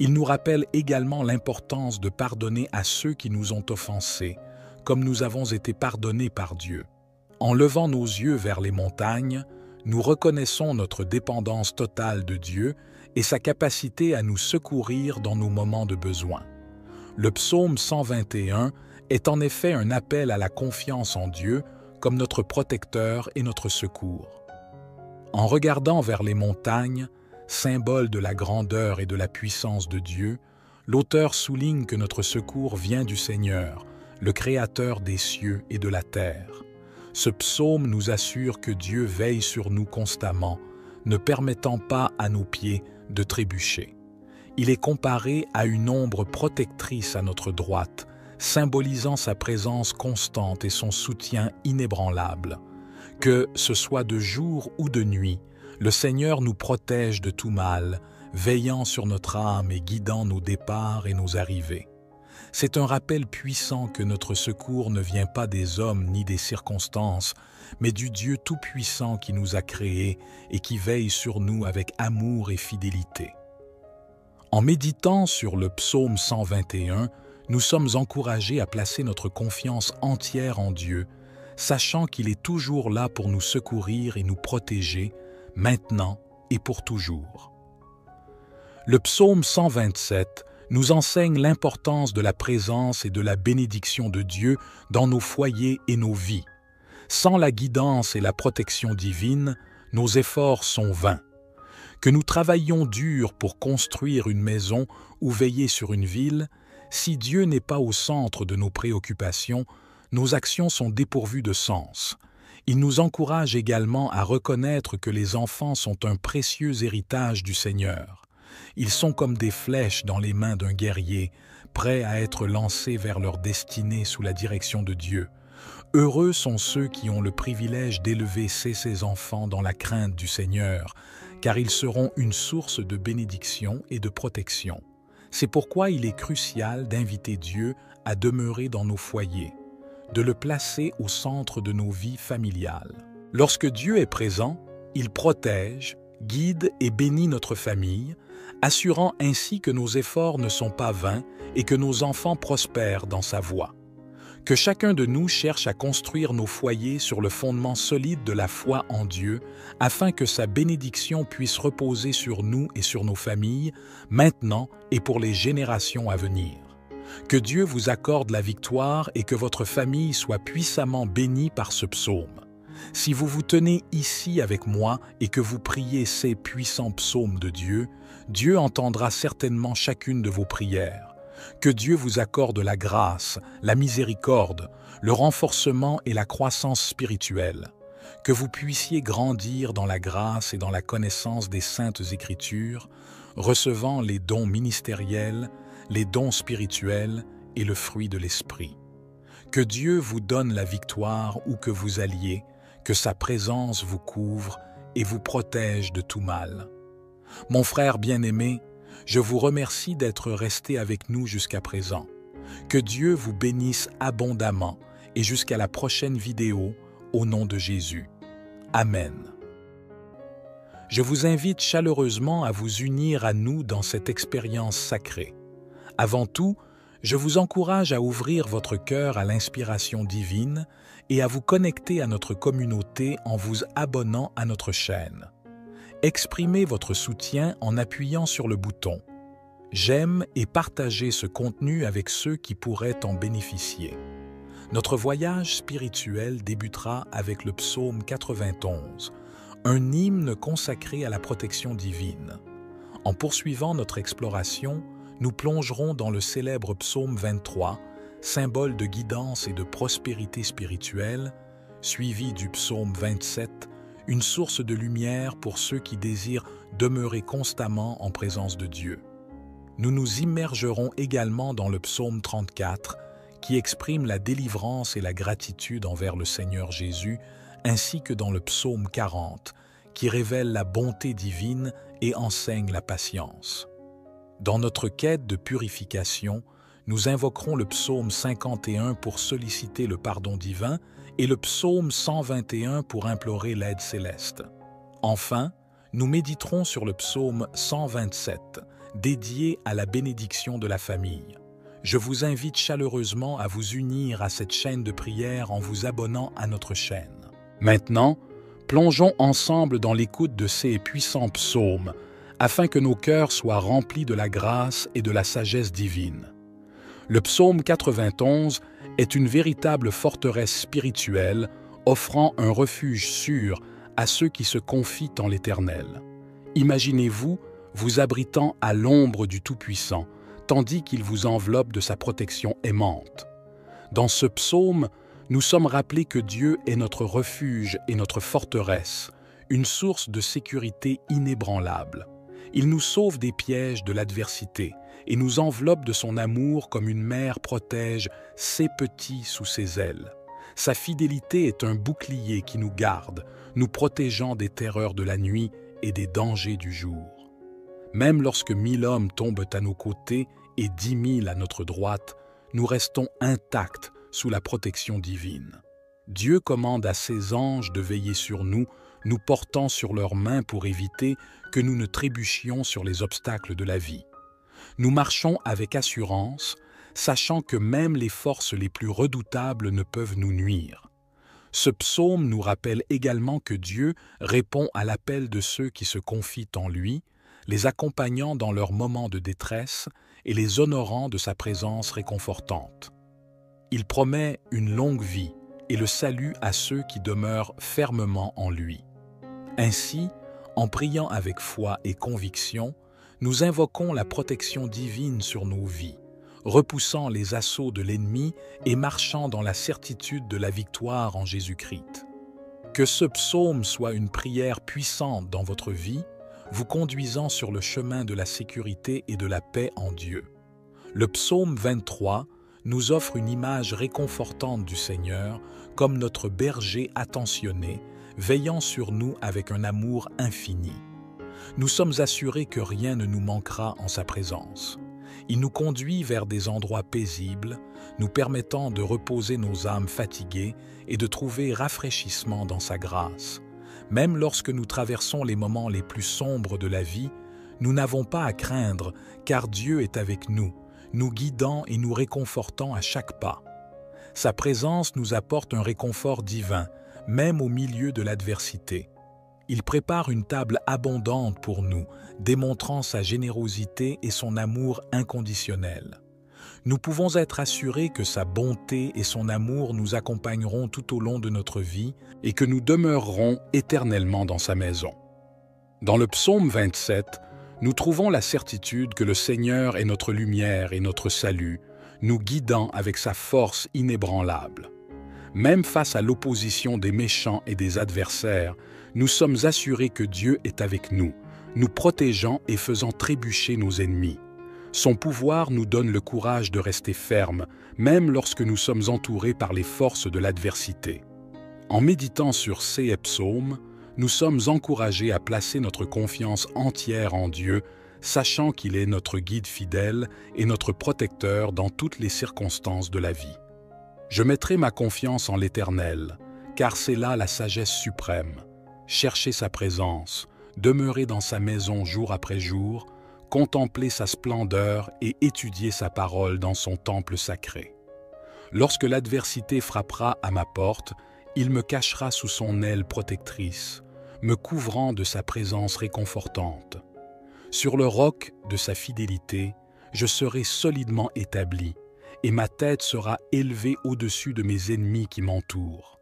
Il nous rappelle également l'importance de pardonner à ceux qui nous ont offensés, comme nous avons été pardonnés par Dieu. En levant nos yeux vers les montagnes, nous reconnaissons notre dépendance totale de Dieu et sa capacité à nous secourir dans nos moments de besoin. Le psaume 121 est en effet un appel à la confiance en Dieu comme notre protecteur et notre secours. En regardant vers les montagnes, symbole de la grandeur et de la puissance de Dieu, l'auteur souligne que notre secours vient du Seigneur, le Créateur des cieux et de la terre. Ce psaume nous assure que Dieu veille sur nous constamment, ne permettant pas à nos pieds de trébucher. Il est comparé à une ombre protectrice à notre droite, symbolisant sa présence constante et son soutien inébranlable. Que ce soit de jour ou de nuit, le Seigneur nous protège de tout mal, veillant sur notre âme et guidant nos départs et nos arrivées. C'est un rappel puissant que notre secours ne vient pas des hommes ni des circonstances, mais du Dieu Tout-Puissant qui nous a créés et qui veille sur nous avec amour et fidélité. En méditant sur le psaume 121, nous sommes encouragés à placer notre confiance entière en Dieu, sachant qu'il est toujours là pour nous secourir et nous protéger, maintenant et pour toujours. Le psaume 127 nous enseigne l'importance de la présence et de la bénédiction de Dieu dans nos foyers et nos vies. Sans la guidance et la protection divine, nos efforts sont vains. Que nous travaillions dur pour construire une maison ou veiller sur une ville, si Dieu n'est pas au centre de nos préoccupations, nos actions sont dépourvues de sens. Il nous encourage également à reconnaître que les enfants sont un précieux héritage du Seigneur. Ils sont comme des flèches dans les mains d'un guerrier, prêts à être lancés vers leur destinée sous la direction de Dieu. Heureux sont ceux qui ont le privilège d'élever ces enfants dans la crainte du Seigneur, car ils seront une source de bénédiction et de protection. C'est pourquoi il est crucial d'inviter Dieu à demeurer dans nos foyers, de le placer au centre de nos vies familiales. Lorsque Dieu est présent, il protège, guide et bénit notre famille, assurant ainsi que nos efforts ne sont pas vains et que nos enfants prospèrent dans sa voie. Que chacun de nous cherche à construire nos foyers sur le fondement solide de la foi en Dieu, afin que sa bénédiction puisse reposer sur nous et sur nos familles, maintenant et pour les générations à venir. Que Dieu vous accorde la victoire et que votre famille soit puissamment bénie par ce psaume. Si vous vous tenez ici avec moi et que vous priez ces puissants psaumes de Dieu, Dieu entendra certainement chacune de vos prières. Que Dieu vous accorde la grâce, la miséricorde, le renforcement et la croissance spirituelle. Que vous puissiez grandir dans la grâce et dans la connaissance des Saintes Écritures, recevant les dons ministériels, les dons spirituels et le fruit de l'Esprit. Que Dieu vous donne la victoire où que vous alliez, que sa présence vous couvre et vous protège de tout mal. Mon frère bien-aimé, je vous remercie d'être resté avec nous jusqu'à présent. Que Dieu vous bénisse abondamment et jusqu'à la prochaine vidéo, au nom de Jésus. Amen. Je vous invite chaleureusement à vous unir à nous dans cette expérience sacrée. Avant tout, je vous encourage à ouvrir votre cœur à l'inspiration divine et à vous connecter à notre communauté en vous abonnant à notre chaîne. Exprimez votre soutien en appuyant sur le bouton « J'aime » et partagez ce contenu avec ceux qui pourraient en bénéficier. Notre voyage spirituel débutera avec le psaume 91, un hymne consacré à la protection divine. En poursuivant notre exploration, nous plongerons dans le célèbre psaume 23, symbole de guidance et de prospérité spirituelle, suivi du psaume 27, une source de lumière pour ceux qui désirent demeurer constamment en présence de Dieu. Nous nous immergerons également dans le psaume 34, qui exprime la délivrance et la gratitude envers le Seigneur Jésus, ainsi que dans le psaume 40, qui révèle la bonté divine et enseigne la patience. Dans notre quête de purification, nous invoquerons le psaume 51 pour solliciter le pardon divin et le psaume 121 pour implorer l'aide céleste. Enfin, nous méditerons sur le psaume 127, dédié à la bénédiction de la famille. Je vous invite chaleureusement à vous unir à cette chaîne de prière en vous abonnant à notre chaîne. Maintenant, plongeons ensemble dans l'écoute de ces puissants psaumes, afin que nos cœurs soient remplis de la grâce et de la sagesse divine. Le psaume 91 est une véritable forteresse spirituelle, offrant un refuge sûr à ceux qui se confient en l'Éternel. Imaginez-vous vous abritant à l'ombre du Tout-Puissant, tandis qu'il vous enveloppe de sa protection aimante. Dans ce psaume, nous sommes rappelés que Dieu est notre refuge et notre forteresse, une source de sécurité inébranlable. Il nous sauve des pièges de l'adversité et nous enveloppe de son amour comme une mère protège ses petits sous ses ailes. Sa fidélité est un bouclier qui nous garde, nous protégeant des terreurs de la nuit et des dangers du jour. Même lorsque 1000 hommes tombent à nos côtés et 10 000 à notre droite, nous restons intacts sous la protection divine. Dieu commande à ses anges de veiller sur nous, nous portant sur leurs mains pour éviter que nous ne trébuchions sur les obstacles de la vie. Nous marchons avec assurance, sachant que même les forces les plus redoutables ne peuvent nous nuire. Ce psaume nous rappelle également que Dieu répond à l'appel de ceux qui se confient en lui, les accompagnant dans leurs moments de détresse et les honorant de sa présence réconfortante. Il promet une longue vie et le salut à ceux qui demeurent fermement en lui. Ainsi, en priant avec foi et conviction, nous invoquons la protection divine sur nos vies, repoussant les assauts de l'ennemi et marchant dans la certitude de la victoire en Jésus-Christ. Que ce psaume soit une prière puissante dans votre vie, vous conduisant sur le chemin de la sécurité et de la paix en Dieu. Le psaume 23 nous offre une image réconfortante du Seigneur comme notre berger attentionné, veillant sur nous avec un amour infini. Nous sommes assurés que rien ne nous manquera en sa présence. Il nous conduit vers des endroits paisibles, nous permettant de reposer nos âmes fatiguées et de trouver rafraîchissement dans sa grâce. Même lorsque nous traversons les moments les plus sombres de la vie, nous n'avons pas à craindre, car Dieu est avec nous, nous guidant et nous réconfortant à chaque pas. Sa présence nous apporte un réconfort divin, même au milieu de l'adversité. Il prépare une table abondante pour nous, démontrant sa générosité et son amour inconditionnel. Nous pouvons être assurés que sa bonté et son amour nous accompagneront tout au long de notre vie et que nous demeurerons éternellement dans sa maison. Dans le psaume 27, nous trouvons la certitude que le Seigneur est notre lumière et notre salut, nous guidant avec sa force inébranlable. Même face à l'opposition des méchants et des adversaires, nous sommes assurés que Dieu est avec nous, nous protégeant et faisant trébucher nos ennemis. Son pouvoir nous donne le courage de rester fermes, même lorsque nous sommes entourés par les forces de l'adversité. En méditant sur ces psaumes, nous sommes encouragés à placer notre confiance entière en Dieu, sachant qu'il est notre guide fidèle et notre protecteur dans toutes les circonstances de la vie. Je mettrai ma confiance en l'Éternel, car c'est là la sagesse suprême. Chercher sa présence, demeurer dans sa maison jour après jour, contempler sa splendeur et étudier sa parole dans son temple sacré. Lorsque l'adversité frappera à ma porte, il me cachera sous son aile protectrice, me couvrant de sa présence réconfortante. Sur le roc de sa fidélité, je serai solidement établi, et ma tête sera élevée au-dessus de mes ennemis qui m'entourent.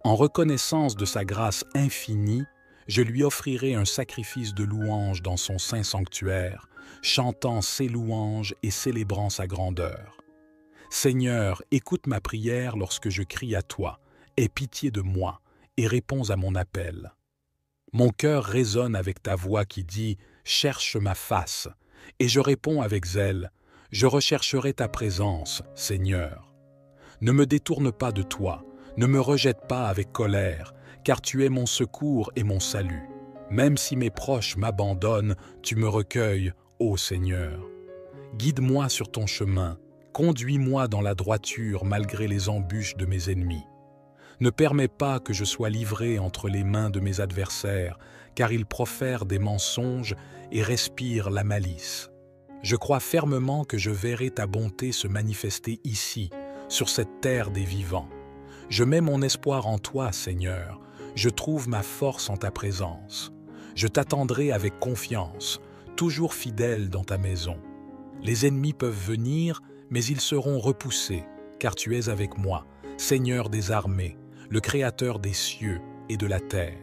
En reconnaissance de sa grâce infinie, je lui offrirai un sacrifice de louange dans son saint sanctuaire, chantant ses louanges et célébrant sa grandeur. Seigneur, écoute ma prière lorsque je crie à toi, aie pitié de moi et réponds à mon appel. Mon cœur résonne avec ta voix qui dit « Cherche ma face », et je réponds avec zèle « Je rechercherai ta présence, Seigneur. » Ne me détourne pas de toi, ne me rejette pas avec colère, car tu es mon secours et mon salut. Même si mes proches m'abandonnent, tu me recueilles, ô Seigneur. Guide-moi sur ton chemin, conduis-moi dans la droiture malgré les embûches de mes ennemis. Ne permets pas que je sois livré entre les mains de mes adversaires, car ils profèrent des mensonges et respirent la malice. Je crois fermement que je verrai ta bonté se manifester ici, sur cette terre des vivants. Je mets mon espoir en toi, Seigneur. Je trouve ma force en ta présence. Je t'attendrai avec confiance, toujours fidèle dans ta maison. Les ennemis peuvent venir, mais ils seront repoussés, car tu es avec moi, Seigneur des armées, le Créateur des cieux et de la terre.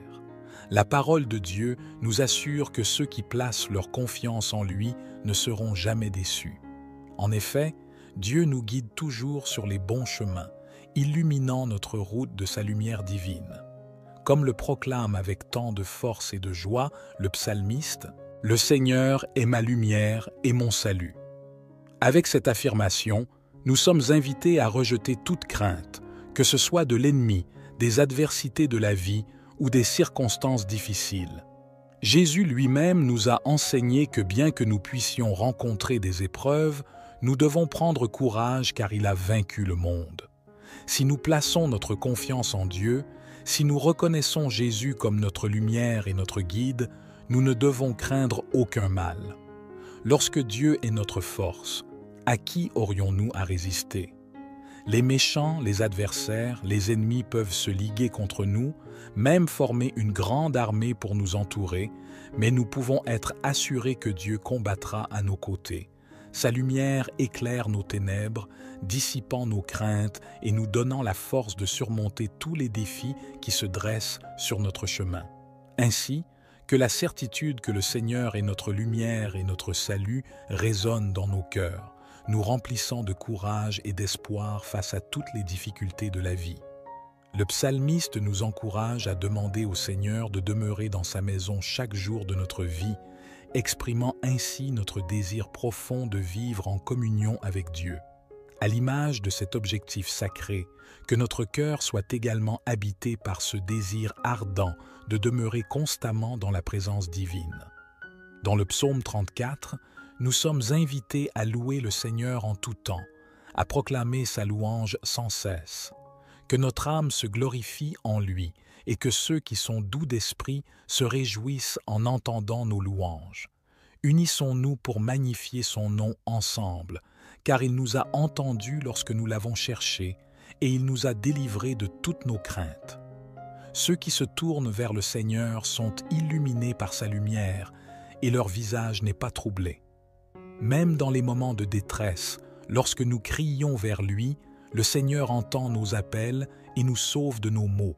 La parole de Dieu nous assure que ceux qui placent leur confiance en lui ne seront jamais déçus. En effet, Dieu nous guide toujours sur les bons chemins, illuminant notre route de sa lumière divine. Comme le proclame avec tant de force et de joie le psalmiste, « Le Seigneur est ma lumière et mon salut ». Avec cette affirmation, nous sommes invités à rejeter toute crainte, que ce soit de l'ennemi, des adversités de la vie ou des circonstances difficiles. Jésus lui-même nous a enseigné que bien que nous puissions rencontrer des épreuves, nous devons prendre courage car il a vaincu le monde. Si nous plaçons notre confiance en Dieu, si nous reconnaissons Jésus comme notre lumière et notre guide, nous ne devons craindre aucun mal. Lorsque Dieu est notre force, à qui aurions-nous à résister? Les méchants, les adversaires, les ennemis peuvent se liguer contre nous, même former une grande armée pour nous entourer, mais nous pouvons être assurés que Dieu combattra à nos côtés. Sa lumière éclaire nos ténèbres, dissipant nos craintes et nous donnant la force de surmonter tous les défis qui se dressent sur notre chemin. Ainsi, que la certitude que le Seigneur est notre lumière et notre salut résonne dans nos cœurs, nous remplissant de courage et d'espoir face à toutes les difficultés de la vie. Le psalmiste nous encourage à demander au Seigneur de demeurer dans sa maison chaque jour de notre vie, exprimant ainsi notre désir profond de vivre en communion avec Dieu. À l'image de cet objectif sacré, que notre cœur soit également habité par ce désir ardent de demeurer constamment dans la présence divine. Dans le psaume 34, nous sommes invités à louer le Seigneur en tout temps, à proclamer sa louange sans cesse. Que notre âme se glorifie en lui et que ceux qui sont doux d'esprit se réjouissent en entendant nos louanges. Unissons-nous pour magnifier son nom ensemble, car il nous a entendus lorsque nous l'avons cherché et il nous a délivrés de toutes nos craintes. Ceux qui se tournent vers le Seigneur sont illuminés par sa lumière et leur visage n'est pas troublé. Même dans les moments de détresse, lorsque nous crions vers lui, le Seigneur entend nos appels et nous sauve de nos maux.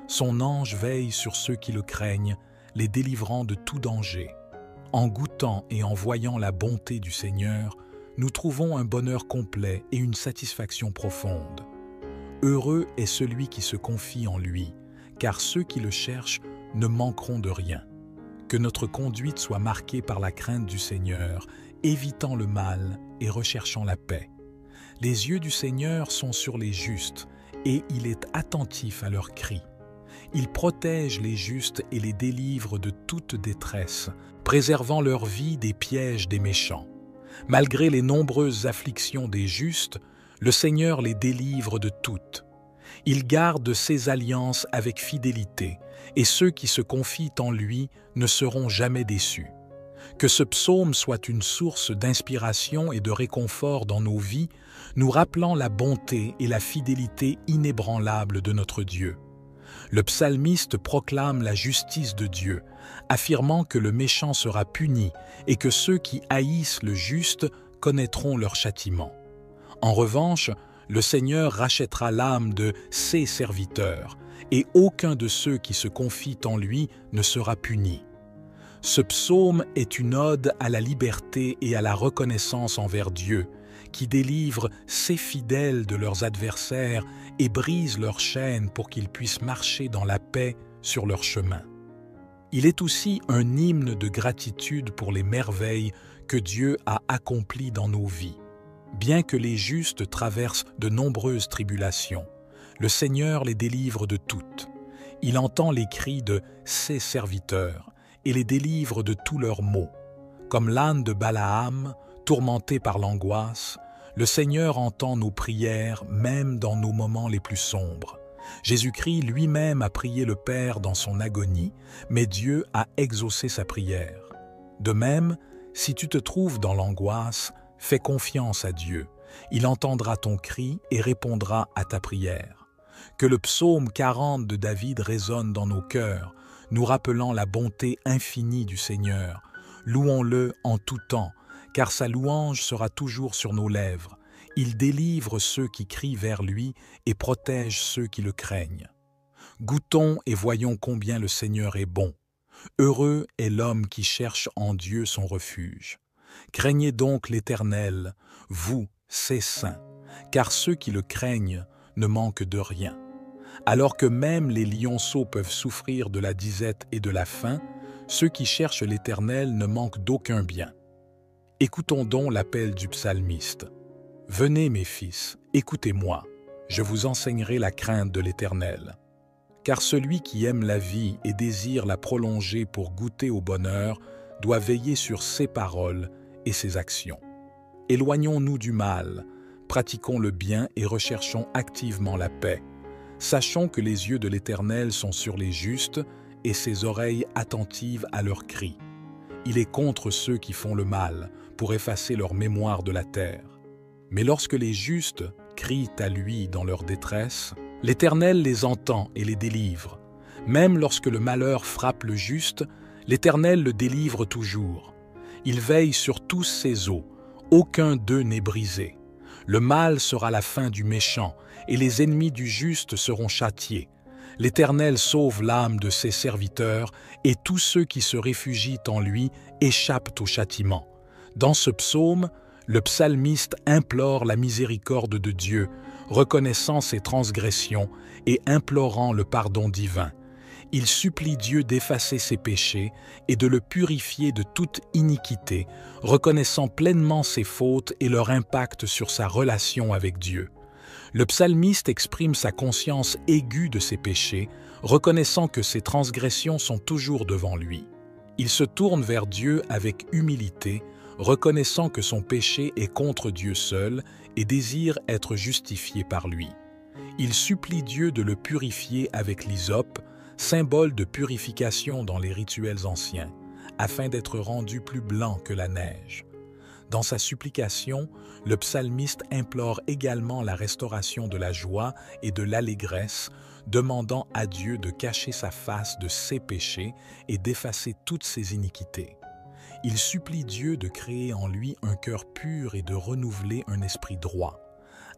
Son ange veille sur ceux qui le craignent, les délivrant de tout danger. En goûtant et en voyant la bonté du Seigneur, nous trouvons un bonheur complet et une satisfaction profonde. Heureux est celui qui se confie en lui, car ceux qui le cherchent ne manqueront de rien. Que notre conduite soit marquée par la crainte du Seigneur, évitant le mal et recherchant la paix. Les yeux du Seigneur sont sur les justes, et il est attentif à leurs cris. Il protège les justes et les délivre de toute détresse, préservant leur vie des pièges des méchants. Malgré les nombreuses afflictions des justes, le Seigneur les délivre de toutes. Il garde ses alliances avec fidélité, et ceux qui se confient en lui ne seront jamais déçus. Que ce psaume soit une source d'inspiration et de réconfort dans nos vies, nous rappelant la bonté et la fidélité inébranlables de notre Dieu. Le psalmiste proclame la justice de Dieu, affirmant que le méchant sera puni et que ceux qui haïssent le juste connaîtront leur châtiment. En revanche, le Seigneur rachètera l'âme de ses serviteurs, et aucun de ceux qui se confient en lui ne sera puni. Ce psaume est une ode à la liberté et à la reconnaissance envers Dieu, qui délivre ses fidèles de leurs adversaires et brise leurs chaînes pour qu'ils puissent marcher dans la paix sur leur chemin. Il est aussi un hymne de gratitude pour les merveilles que Dieu a accomplies dans nos vies. Bien que les justes traversent de nombreuses tribulations, le Seigneur les délivre de toutes. Il entend les cris de ses serviteurs et les délivre de tous leurs maux. Comme l'âne de Balaam, tourmenté par l'angoisse, le Seigneur entend nos prières même dans nos moments les plus sombres. Jésus-Christ lui-même a prié le Père dans son agonie, mais Dieu a exaucé sa prière. De même, si tu te trouves dans l'angoisse, fais confiance à Dieu. Il entendra ton cri et répondra à ta prière. Que le psaume 40 de David résonne dans nos cœurs, nous rappelant la bonté infinie du Seigneur. Louons-le en tout temps, car sa louange sera toujours sur nos lèvres. Il délivre ceux qui crient vers lui et protège ceux qui le craignent. Goûtons et voyons combien le Seigneur est bon. Heureux est l'homme qui cherche en Dieu son refuge. Craignez donc l'Éternel, vous, ses saints, car ceux qui le craignent ne manquent de rien. Alors que même les lionceaux peuvent souffrir de la disette et de la faim, ceux qui cherchent l'Éternel ne manquent d'aucun bien. Écoutons donc l'appel du psalmiste. « Venez, mes fils, écoutez-moi, je vous enseignerai la crainte de l'Éternel. Car celui qui aime la vie et désire la prolonger pour goûter au bonheur doit veiller sur ses paroles et ses actions. Éloignons-nous du mal, pratiquons le bien et recherchons activement la paix. Sachons que les yeux de l'Éternel sont sur les justes et ses oreilles attentives à leurs cris. Il est contre ceux qui font le mal, pour effacer leur mémoire de la terre. Mais lorsque les justes crient à lui dans leur détresse, l'Éternel les entend et les délivre. Même lorsque le malheur frappe le juste, l'Éternel le délivre toujours. Il veille sur tous ses os, aucun d'eux n'est brisé. Le mal sera la fin du méchant, et les ennemis du juste seront châtiés. L'Éternel sauve l'âme de ses serviteurs, et tous ceux qui se réfugient en lui échappent au châtiment. Dans ce psaume, le psalmiste implore la miséricorde de Dieu, reconnaissant ses transgressions et implorant le pardon divin. Il supplie Dieu d'effacer ses péchés et de le purifier de toute iniquité, reconnaissant pleinement ses fautes et leur impact sur sa relation avec Dieu. Le psalmiste exprime sa conscience aiguë de ses péchés, reconnaissant que ses transgressions sont toujours devant lui. Il se tourne vers Dieu avec humilité, reconnaissant que son péché est contre Dieu seul et désire être justifié par lui. Il supplie Dieu de le purifier avec l'hysope, symbole de purification dans les rituels anciens, afin d'être rendu plus blanc que la neige. Dans sa supplication, le psalmiste implore également la restauration de la joie et de l'allégresse, demandant à Dieu de cacher sa face de ses péchés et d'effacer toutes ses iniquités. Il supplie Dieu de créer en lui un cœur pur et de renouveler un esprit droit,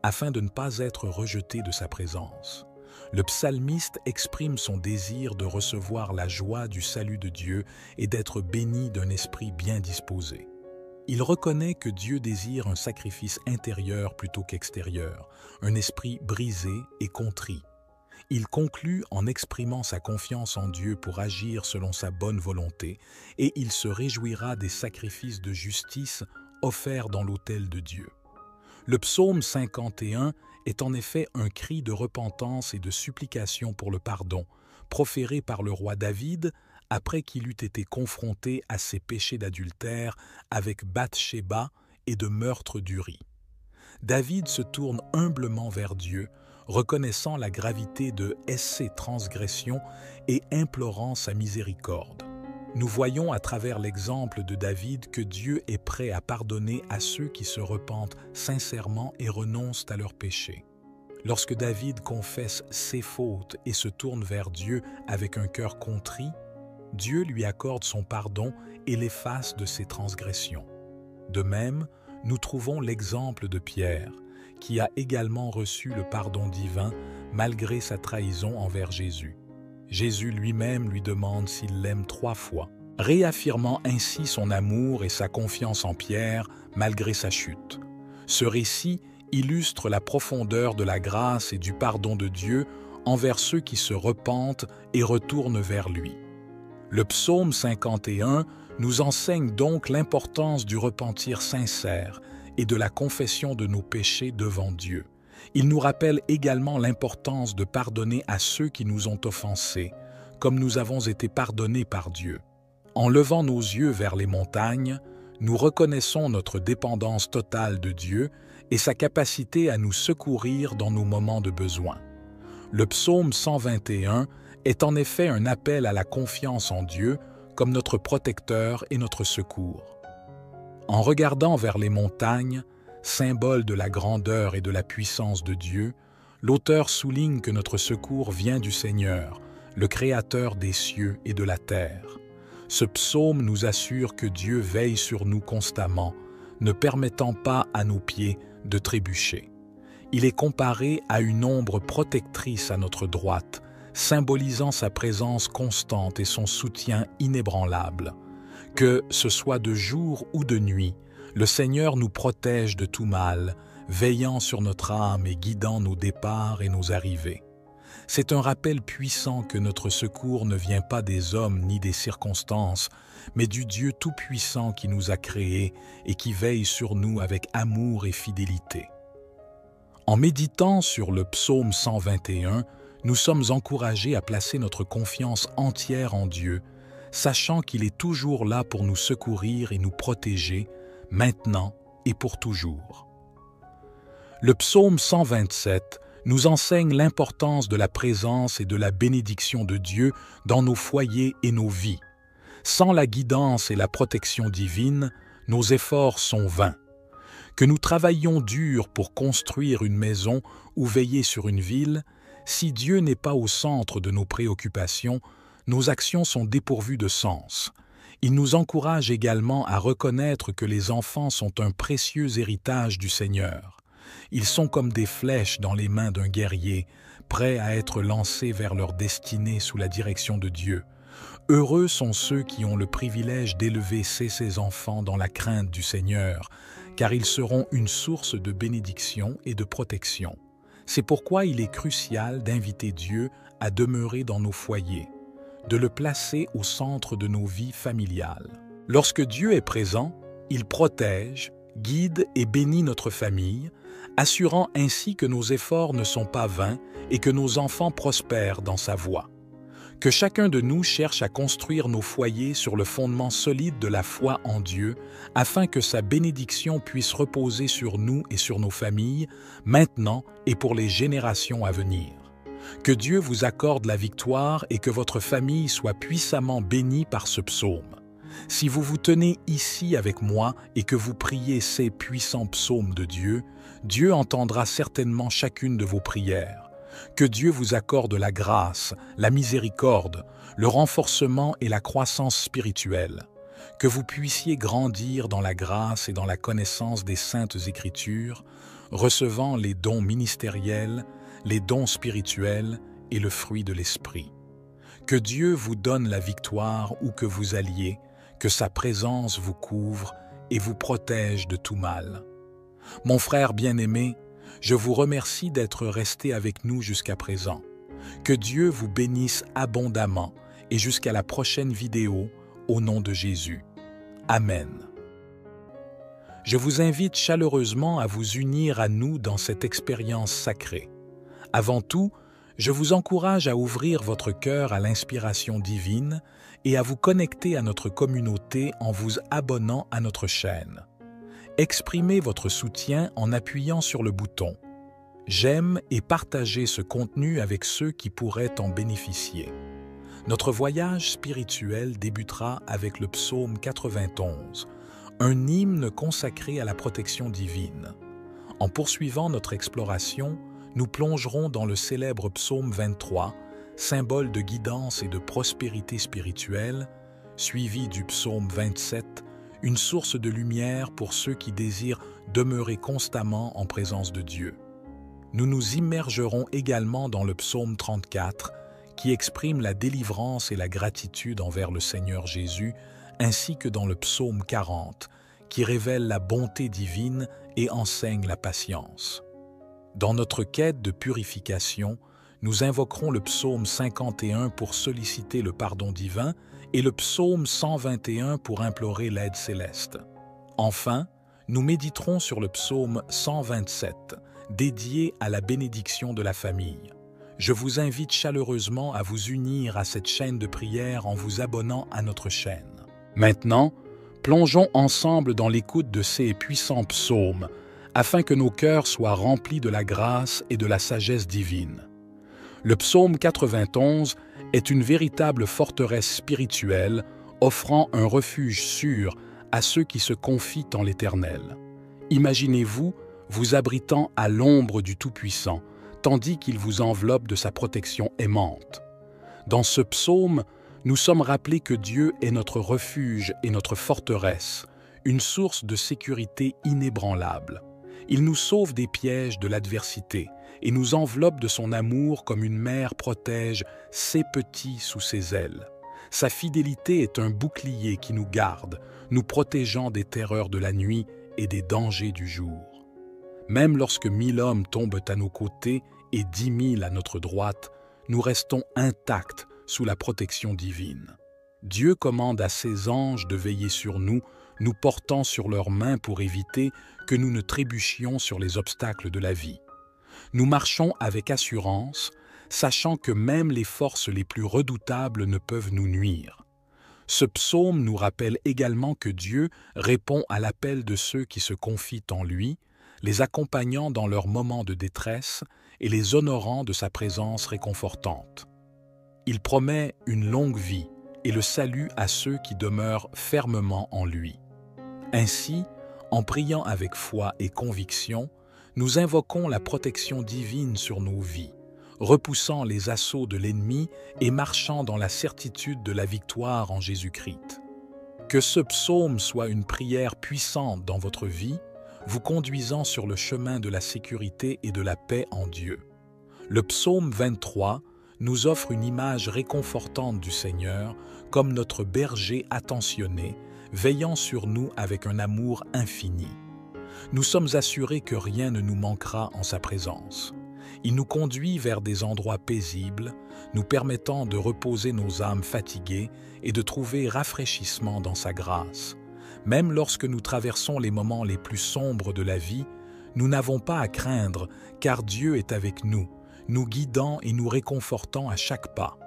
afin de ne pas être rejeté de sa présence. Le psalmiste exprime son désir de recevoir la joie du salut de Dieu et d'être béni d'un esprit bien disposé. Il reconnaît que Dieu désire un sacrifice intérieur plutôt qu'extérieur, un esprit brisé et contrit. Il conclut en exprimant sa confiance en Dieu pour agir selon sa bonne volonté, et il se réjouira des sacrifices de justice offerts dans l'autel de Dieu. Le psaume 51 est en effet un cri de repentance et de supplication pour le pardon, proféré par le roi David après qu'il eut été confronté à ses péchés d'adultère avec Bathsheba et de meurtre d'Uri. David se tourne humblement vers Dieu, reconnaissant la gravité de ses transgressions et implorant sa miséricorde. Nous voyons à travers l'exemple de David que Dieu est prêt à pardonner à ceux qui se repentent sincèrement et renoncent à leurs péchés. Lorsque David confesse ses fautes et se tourne vers Dieu avec un cœur contrit, Dieu lui accorde son pardon et l'efface de ses transgressions. De même, nous trouvons l'exemple de Pierre, qui a également reçu le pardon divin malgré sa trahison envers Jésus. Jésus lui-même lui demande s'il l'aime 3 fois, réaffirmant ainsi son amour et sa confiance en Pierre malgré sa chute. Ce récit illustre la profondeur de la grâce et du pardon de Dieu envers ceux qui se repentent et retournent vers lui. Le psaume 51 nous enseigne donc l'importance du repentir sincère et de la confession de nos péchés devant Dieu. Il nous rappelle également l'importance de pardonner à ceux qui nous ont offensés, comme nous avons été pardonnés par Dieu. En levant nos yeux vers les montagnes, nous reconnaissons notre dépendance totale de Dieu et sa capacité à nous secourir dans nos moments de besoin. Le psaume 121 est en effet un appel à la confiance en Dieu comme notre protecteur et notre secours. En regardant vers les montagnes, symbole de la grandeur et de la puissance de Dieu, l'auteur souligne que notre secours vient du Seigneur, le Créateur des cieux et de la terre. Ce psaume nous assure que Dieu veille sur nous constamment, ne permettant pas à nos pieds de trébucher. Il est comparé à une ombre protectrice à notre droite, symbolisant sa présence constante et son soutien inébranlable. Que ce soit de jour ou de nuit, le Seigneur nous protège de tout mal, veillant sur notre âme et guidant nos départs et nos arrivées. C'est un rappel puissant que notre secours ne vient pas des hommes ni des circonstances, mais du Dieu Tout-Puissant qui nous a créés et qui veille sur nous avec amour et fidélité. En méditant sur le psaume 121, nous sommes encouragés à placer notre confiance entière en Dieu, sachant qu'il est toujours là pour nous secourir et nous protéger, maintenant et pour toujours. Le psaume 127 nous enseigne l'importance de la présence et de la bénédiction de Dieu dans nos foyers et nos vies. Sans la guidance et la protection divine, nos efforts sont vains. Que nous travaillions dur pour construire une maison ou veiller sur une ville, si Dieu n'est pas au centre de nos préoccupations, nos actions sont dépourvues de sens. Il nous encourage également à reconnaître que les enfants sont un précieux héritage du Seigneur. Ils sont comme des flèches dans les mains d'un guerrier, prêts à être lancés vers leur destinée sous la direction de Dieu. Heureux sont ceux qui ont le privilège d'élever ces enfants dans la crainte du Seigneur, car ils seront une source de bénédiction et de protection. C'est pourquoi il est crucial d'inviter Dieu à demeurer dans nos foyers, de le placer au centre de nos vies familiales. Lorsque Dieu est présent, il protège, guide et bénit notre famille, assurant ainsi que nos efforts ne sont pas vains et que nos enfants prospèrent dans sa voie. Que chacun de nous cherche à construire nos foyers sur le fondement solide de la foi en Dieu, afin que sa bénédiction puisse reposer sur nous et sur nos familles, maintenant et pour les générations à venir. Que Dieu vous accorde la victoire et que votre famille soit puissamment bénie par ce psaume. Si vous vous tenez ici avec moi et que vous priez ces puissants psaumes de Dieu, Dieu entendra certainement chacune de vos prières. Que Dieu vous accorde la grâce, la miséricorde, le renforcement et la croissance spirituelle. Que vous puissiez grandir dans la grâce et dans la connaissance des Saintes Écritures, recevant les dons ministériels, les dons spirituels et le fruit de l'Esprit. Que Dieu vous donne la victoire où que vous alliez, que sa présence vous couvre et vous protège de tout mal. Mon frère bien-aimé, je vous remercie d'être resté avec nous jusqu'à présent. Que Dieu vous bénisse abondamment et jusqu'à la prochaine vidéo, au nom de Jésus. Amen. Je vous invite chaleureusement à vous unir à nous dans cette expérience sacrée. Avant tout, je vous encourage à ouvrir votre cœur à l'inspiration divine et à vous connecter à notre communauté en vous abonnant à notre chaîne. Exprimez votre soutien en appuyant sur le bouton « J'aime » et partagez ce contenu avec ceux qui pourraient en bénéficier. Notre voyage spirituel débutera avec le psaume 91, un hymne consacré à la protection divine. En poursuivant notre exploration, nous plongerons dans le célèbre psaume 23, symbole de guidance et de prospérité spirituelle, suivi du psaume 27, une source de lumière pour ceux qui désirent demeurer constamment en présence de Dieu. Nous nous immergerons également dans le psaume 34, qui exprime la délivrance et la gratitude envers le Seigneur Jésus, ainsi que dans le psaume 40, qui révèle la bonté divine et enseigne la patience. Dans notre quête de purification, nous invoquerons le psaume 51 pour solliciter le pardon divin et le psaume 121 pour implorer l'aide céleste. Enfin, nous méditerons sur le psaume 127, dédié à la bénédiction de la famille. Je vous invite chaleureusement à vous unir à cette chaîne de prière en vous abonnant à notre chaîne. Maintenant, plongeons ensemble dans l'écoute de ces puissants psaumes, afin que nos cœurs soient remplis de la grâce et de la sagesse divine. Le psaume 91 est une véritable forteresse spirituelle, offrant un refuge sûr à ceux qui se confient en l'Éternel. Imaginez-vous vous abritant à l'ombre du Tout-Puissant, tandis qu'il vous enveloppe de sa protection aimante. Dans ce psaume, nous sommes rappelés que Dieu est notre refuge et notre forteresse, une source de sécurité inébranlable. Il nous sauve des pièges de l'adversité et nous enveloppe de son amour comme une mère protège ses petits sous ses ailes. Sa fidélité est un bouclier qui nous garde, nous protégeant des terreurs de la nuit et des dangers du jour. Même lorsque 1000 hommes tombent à nos côtés et 10 000 à notre droite, nous restons intacts sous la protection divine. Dieu commande à ses anges de veiller sur nous, nous portant sur leurs mains pour éviter que nous ne trébuchions sur les obstacles de la vie. Nous marchons avec assurance, sachant que même les forces les plus redoutables ne peuvent nous nuire. Ce psaume nous rappelle également que Dieu répond à l'appel de ceux qui se confient en lui, les accompagnant dans leurs moments de détresse et les honorant de sa présence réconfortante. Il promet une longue vie et le salut à ceux qui demeurent fermement en lui. Ainsi, en priant avec foi et conviction, nous invoquons la protection divine sur nos vies, repoussant les assauts de l'ennemi et marchant dans la certitude de la victoire en Jésus-Christ. Que ce psaume soit une prière puissante dans votre vie, vous conduisant sur le chemin de la sécurité et de la paix en Dieu. Le psaume 23 nous offre une image réconfortante du Seigneur comme notre berger attentionné, veillant sur nous avec un amour infini. Nous sommes assurés que rien ne nous manquera en sa présence. Il nous conduit vers des endroits paisibles, nous permettant de reposer nos âmes fatiguées et de trouver rafraîchissement dans sa grâce. Même lorsque nous traversons les moments les plus sombres de la vie, nous n'avons pas à craindre, car Dieu est avec nous, nous guidant et nous réconfortant à chaque pas.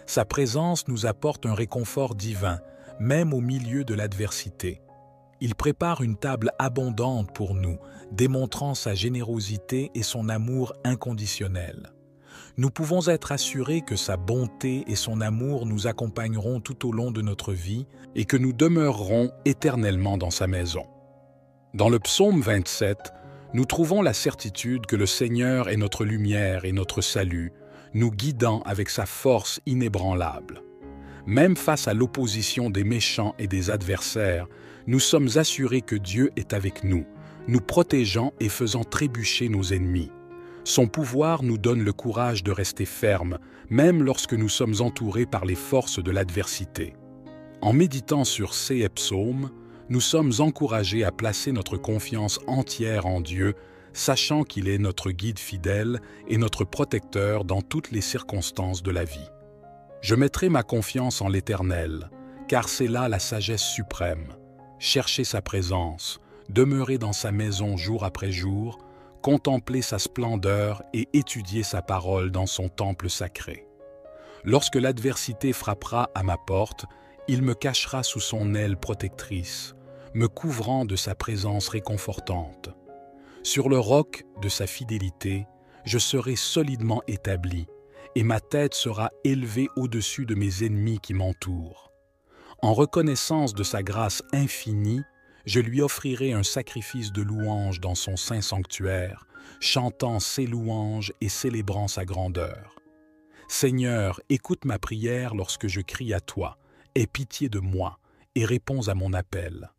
Sa présence nous apporte un réconfort divin, même au milieu de l'adversité. Il prépare une table abondante pour nous, démontrant sa générosité et son amour inconditionnel. Nous pouvons être assurés que sa bonté et son amour nous accompagneront tout au long de notre vie et que nous demeurerons éternellement dans sa maison. Dans le psaume 27, nous trouvons la certitude que le Seigneur est notre lumière et notre salut, nous guidant avec sa force inébranlable. Même face à l'opposition des méchants et des adversaires, nous sommes assurés que Dieu est avec nous, nous protégeant et faisant trébucher nos ennemis. Son pouvoir nous donne le courage de rester fermes, même lorsque nous sommes entourés par les forces de l'adversité. En méditant sur ces psaumes, nous sommes encouragés à placer notre confiance entière en Dieu, sachant qu'il est notre guide fidèle et notre protecteur dans toutes les circonstances de la vie. Je mettrai ma confiance en l'Éternel, car c'est là la sagesse suprême. Chercher sa présence, demeurer dans sa maison jour après jour, contempler sa splendeur et étudier sa parole dans son temple sacré. Lorsque l'adversité frappera à ma porte, il me cachera sous son aile protectrice, me couvrant de sa présence réconfortante. Sur le roc de sa fidélité, je serai solidement établi, et ma tête sera élevée au-dessus de mes ennemis qui m'entourent. En reconnaissance de sa grâce infinie, je lui offrirai un sacrifice de louange dans son saint sanctuaire, chantant ses louanges et célébrant sa grandeur. Seigneur, écoute ma prière lorsque je crie à toi, aie pitié de moi et réponds à mon appel.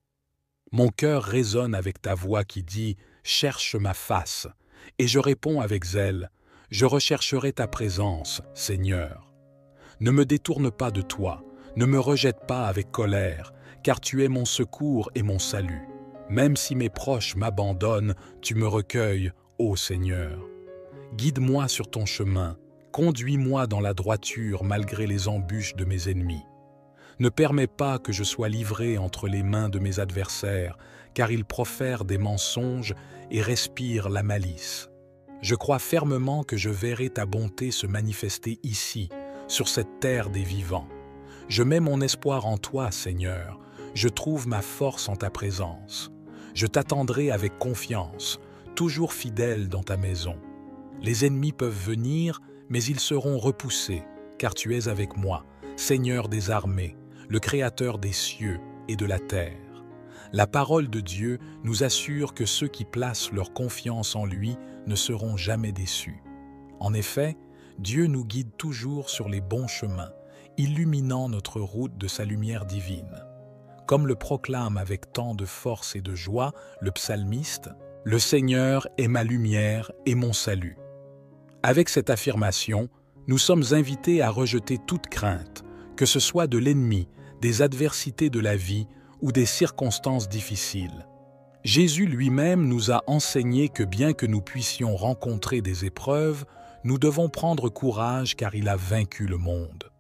Mon cœur résonne avec ta voix qui dit « Cherche ma face », et je réponds avec zèle « Je rechercherai ta présence, Seigneur ». Ne me détourne pas de toi, ne me rejette pas avec colère, car tu es mon secours et mon salut. Même si mes proches m'abandonnent, tu me recueilles, ô Seigneur. Guide-moi sur ton chemin, conduis-moi dans la droiture malgré les embûches de mes ennemis. Ne permets pas que je sois livré entre les mains de mes adversaires, car ils profèrent des mensonges et respirent la malice. Je crois fermement que je verrai ta bonté se manifester ici, sur cette terre des vivants. Je mets mon espoir en toi, Seigneur. Je trouve ma force en ta présence. Je t'attendrai avec confiance, toujours fidèle dans ta maison. Les ennemis peuvent venir, mais ils seront repoussés, car tu es avec moi, Seigneur des armées, le Créateur des cieux et de la terre. La parole de Dieu nous assure que ceux qui placent leur confiance en lui ne seront jamais déçus. En effet, Dieu nous guide toujours sur les bons chemins, illuminant notre route de sa lumière divine. Comme le proclame avec tant de force et de joie le psalmiste, « Le Seigneur est ma lumière et mon salut ». Avec cette affirmation, nous sommes invités à rejeter toute crainte, que ce soit de l'ennemi, des adversités de la vie ou des circonstances difficiles. Jésus lui-même nous a enseigné que bien que nous puissions rencontrer des épreuves, nous devons prendre courage car il a vaincu le monde.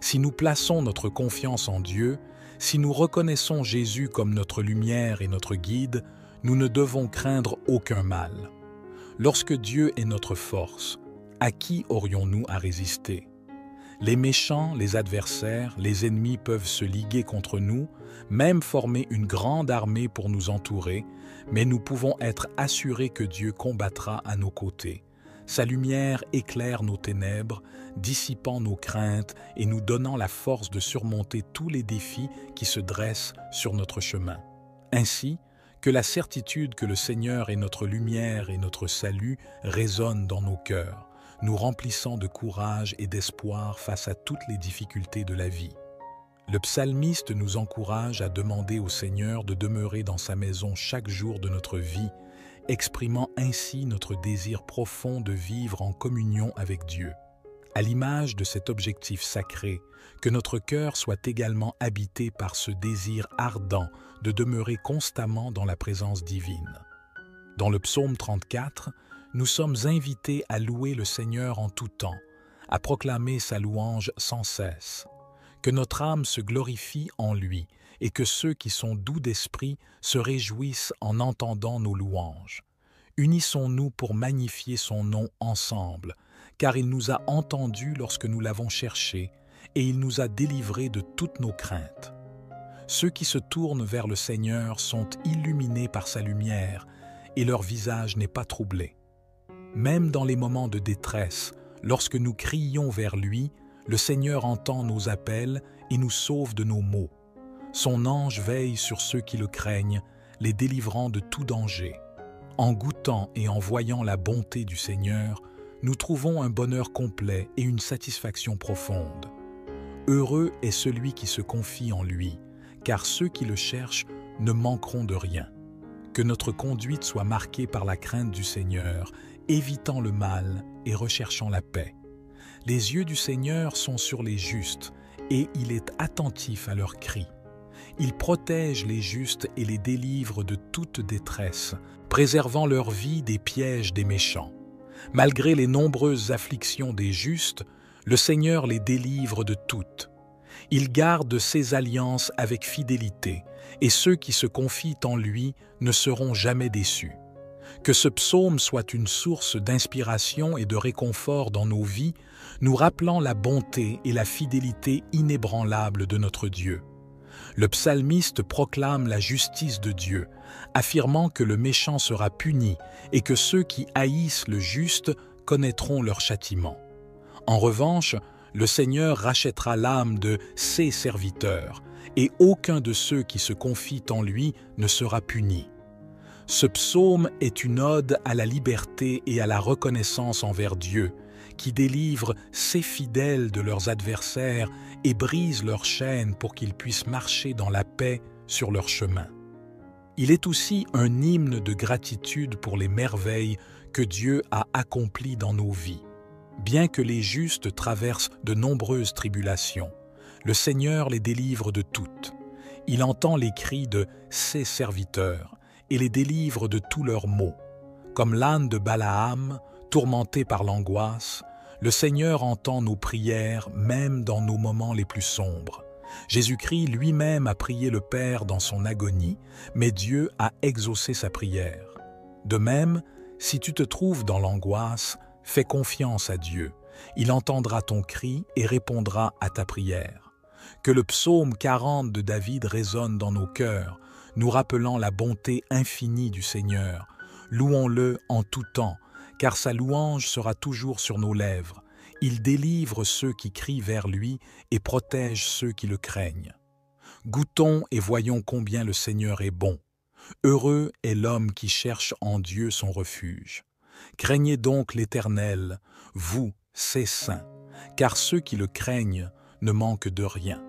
Si nous plaçons notre confiance en Dieu, si nous reconnaissons Jésus comme notre lumière et notre guide, nous ne devons craindre aucun mal. Lorsque Dieu est notre force, à qui aurions-nous à résister? Les méchants, les adversaires, les ennemis peuvent se liguer contre nous, même former une grande armée pour nous entourer, mais nous pouvons être assurés que Dieu combattra à nos côtés. Sa lumière éclaire nos ténèbres, dissipant nos craintes et nous donnant la force de surmonter tous les défis qui se dressent sur notre chemin. Ainsi, que la certitude que le Seigneur est notre lumière et notre salut résonne dans nos cœurs, nous remplissant de courage et d'espoir face à toutes les difficultés de la vie. Le psalmiste nous encourage à demander au Seigneur de demeurer dans sa maison chaque jour de notre vie, exprimant ainsi notre désir profond de vivre en communion avec Dieu. À l'image de cet objectif sacré, que notre cœur soit également habité par ce désir ardent de demeurer constamment dans la présence divine. Dans le psaume 34, nous sommes invités à louer le Seigneur en tout temps, à proclamer sa louange sans cesse. Que notre âme se glorifie en lui et que ceux qui sont doux d'esprit se réjouissent en entendant nos louanges. Unissons-nous pour magnifier son nom ensemble, car il nous a entendus lorsque nous l'avons cherché et il nous a délivrés de toutes nos craintes. Ceux qui se tournent vers le Seigneur sont illuminés par sa lumière et leur visage n'est pas troublé. Même dans les moments de détresse, lorsque nous crions vers lui, le Seigneur entend nos appels et nous sauve de nos maux. Son ange veille sur ceux qui le craignent, les délivrant de tout danger. En goûtant et en voyant la bonté du Seigneur, nous trouvons un bonheur complet et une satisfaction profonde. Heureux est celui qui se confie en lui, car ceux qui le cherchent ne manqueront de rien. Que notre conduite soit marquée par la crainte du Seigneur, évitant le mal et recherchant la paix. Les yeux du Seigneur sont sur les justes, et il est attentif à leurs cris. Il protège les justes et les délivre de toute détresse, préservant leur vie des pièges des méchants. Malgré les nombreuses afflictions des justes, le Seigneur les délivre de toutes. Il garde ses alliances avec fidélité, et ceux qui se confient en lui ne seront jamais déçus. Que ce psaume soit une source d'inspiration et de réconfort dans nos vies, nous rappelant la bonté et la fidélité inébranlables de notre Dieu. Le psalmiste proclame la justice de Dieu, affirmant que le méchant sera puni et que ceux qui haïssent le juste connaîtront leur châtiment. En revanche, le Seigneur rachètera l'âme de ses serviteurs, et aucun de ceux qui se confient en lui ne sera puni. Ce psaume est une ode à la liberté et à la reconnaissance envers Dieu, qui délivre ses fidèles de leurs adversaires et brise leurs chaînes pour qu'ils puissent marcher dans la paix sur leur chemin. Il est aussi un hymne de gratitude pour les merveilles que Dieu a accomplies dans nos vies. Bien que les justes traversent de nombreuses tribulations, le Seigneur les délivre de toutes. Il entend les cris de ses serviteurs et les délivre de tous leurs maux. Comme l'âne de Balaam, tourmenté par l'angoisse, le Seigneur entend nos prières même dans nos moments les plus sombres. Jésus-Christ lui-même a prié le Père dans son agonie, mais Dieu a exaucé sa prière. De même, si tu te trouves dans l'angoisse, fais confiance à Dieu. Il entendra ton cri et répondra à ta prière. Que le psaume 40 de David résonne dans nos cœurs, nous rappelant la bonté infinie du Seigneur. Louons-le en tout temps, car sa louange sera toujours sur nos lèvres. Il délivre ceux qui crient vers lui et protège ceux qui le craignent. Goûtons et voyons combien le Seigneur est bon. Heureux est l'homme qui cherche en Dieu son refuge. Craignez donc l'Éternel, vous, ses saints, car ceux qui le craignent ne manquent de rien.